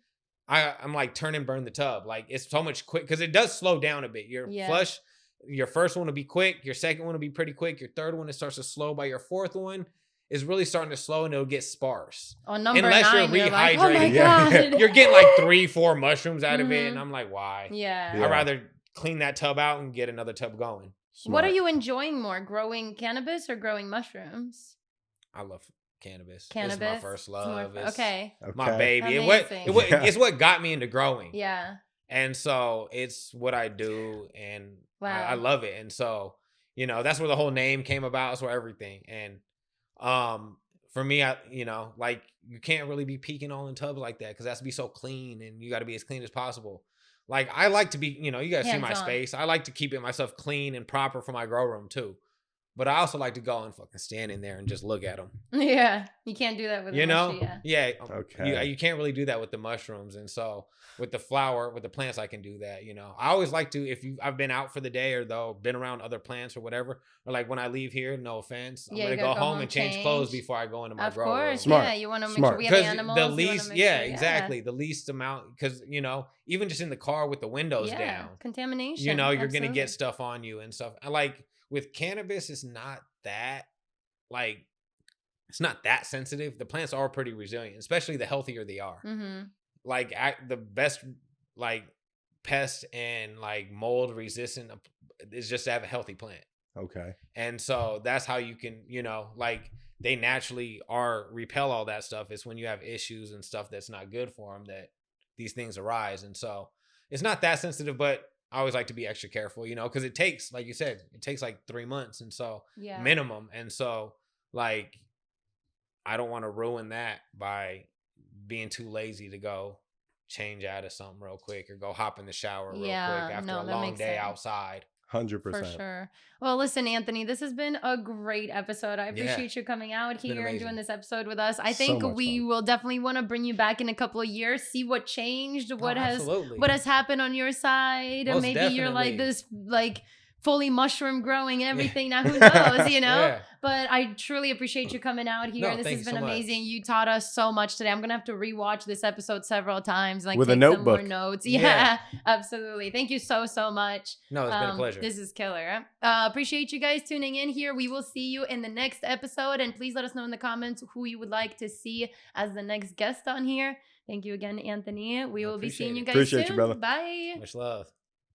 I'm like turn and burn the tub. Like it's so much quick, because it does slow down a bit. Your flush, your first one will be quick. Your second one will be pretty quick. Your third one, it starts to slow. By your fourth one, is really starting to slow, and it'll get sparse. On number Unless 9, you're you're like, oh my rehydrating. Yeah. God. You're getting like 3, 4 mushrooms out of it, and Mhm. I'm like, why? Yeah. Yeah. I'd rather clean that tub out and get another tub going. What are Smart. you enjoying more, growing cannabis or growing mushrooms? I love cannabis. Cannabis. It's my first love. It's Okay. my Okay. baby. Amazing. It's what got me into growing. Yeah. And so it's what I do, and Wow. I love it. And so, that's where the whole name came about. That's where everything. And for me, like you can't really be peeking all in tubs like that, because it has to be so clean, and you got to be as clean as possible. Like I like to be, you guys see my Hands-on. space. I like to keep it myself clean and proper for my grow room too. But I also like to go and fucking stand in there and just look at them. Yeah. You can't do that with a mushy, yeah. Okay. You can't really do that with the mushrooms. And so with the flower, with the plants, I can do that. I always like to, I've been out for the day, or though been around other plants or whatever, or like when I leave here, no offense, I'm Yeah, gonna you go gotta go home home, and change clothes before I go into my Of grow room. course. Smart. Yeah. You want to make Smart. sure we have Because animals. the you wanna least, make yeah, sure- exactly. The least amount, because, even just in the car with the windows Yeah. down, Contamination. you're going to Absolutely. get stuff on you and stuff. And like with cannabis, it's not that, like, it's not that sensitive. The plants are pretty resilient, especially the healthier they are. Mm-hmm. Like the best, like, pest and like mold resistant is just to have a healthy plant. Okay. And so that's how you can, like they naturally repel all that stuff. It's when you have issues and stuff that's not good for them that these things arise. And so it's not that sensitive, but I always like to be extra careful, because it takes, like you said, it takes like 3 months. And so Yeah. minimum. And so like, I don't want to ruin that by being too lazy to go change out of something real quick, or go hop in the shower real quick after a that long makes day sense. outside. 100%. For sure. Well, listen, Anthony, this has been a great episode. I Yeah. appreciate you coming out been here and amazing. doing this episode with us. I So think much we fun. will definitely want to bring you back in a couple of years, see what changed, what Absolutely. has happened on your side. Most Maybe you're like definitely. this like fully mushroom growing and everything. Now who knows, Yeah. But I truly appreciate you coming out here. No, and this thank has you been so much. amazing. You taught us so much today. I'm gonna have to rewatch this episode several times, like With a take some more notebook. notes. Yeah. Yeah, absolutely. Thank you so much. No, it's been a pleasure. This is killer. Appreciate you guys tuning in here. We will see you in the next episode. And please let us know in the comments who you would like to see as the next guest on here. Thank you again, Anthony. We will be seeing appreciate you it. guys Appreciate you, soon. brother. Bye. Much love.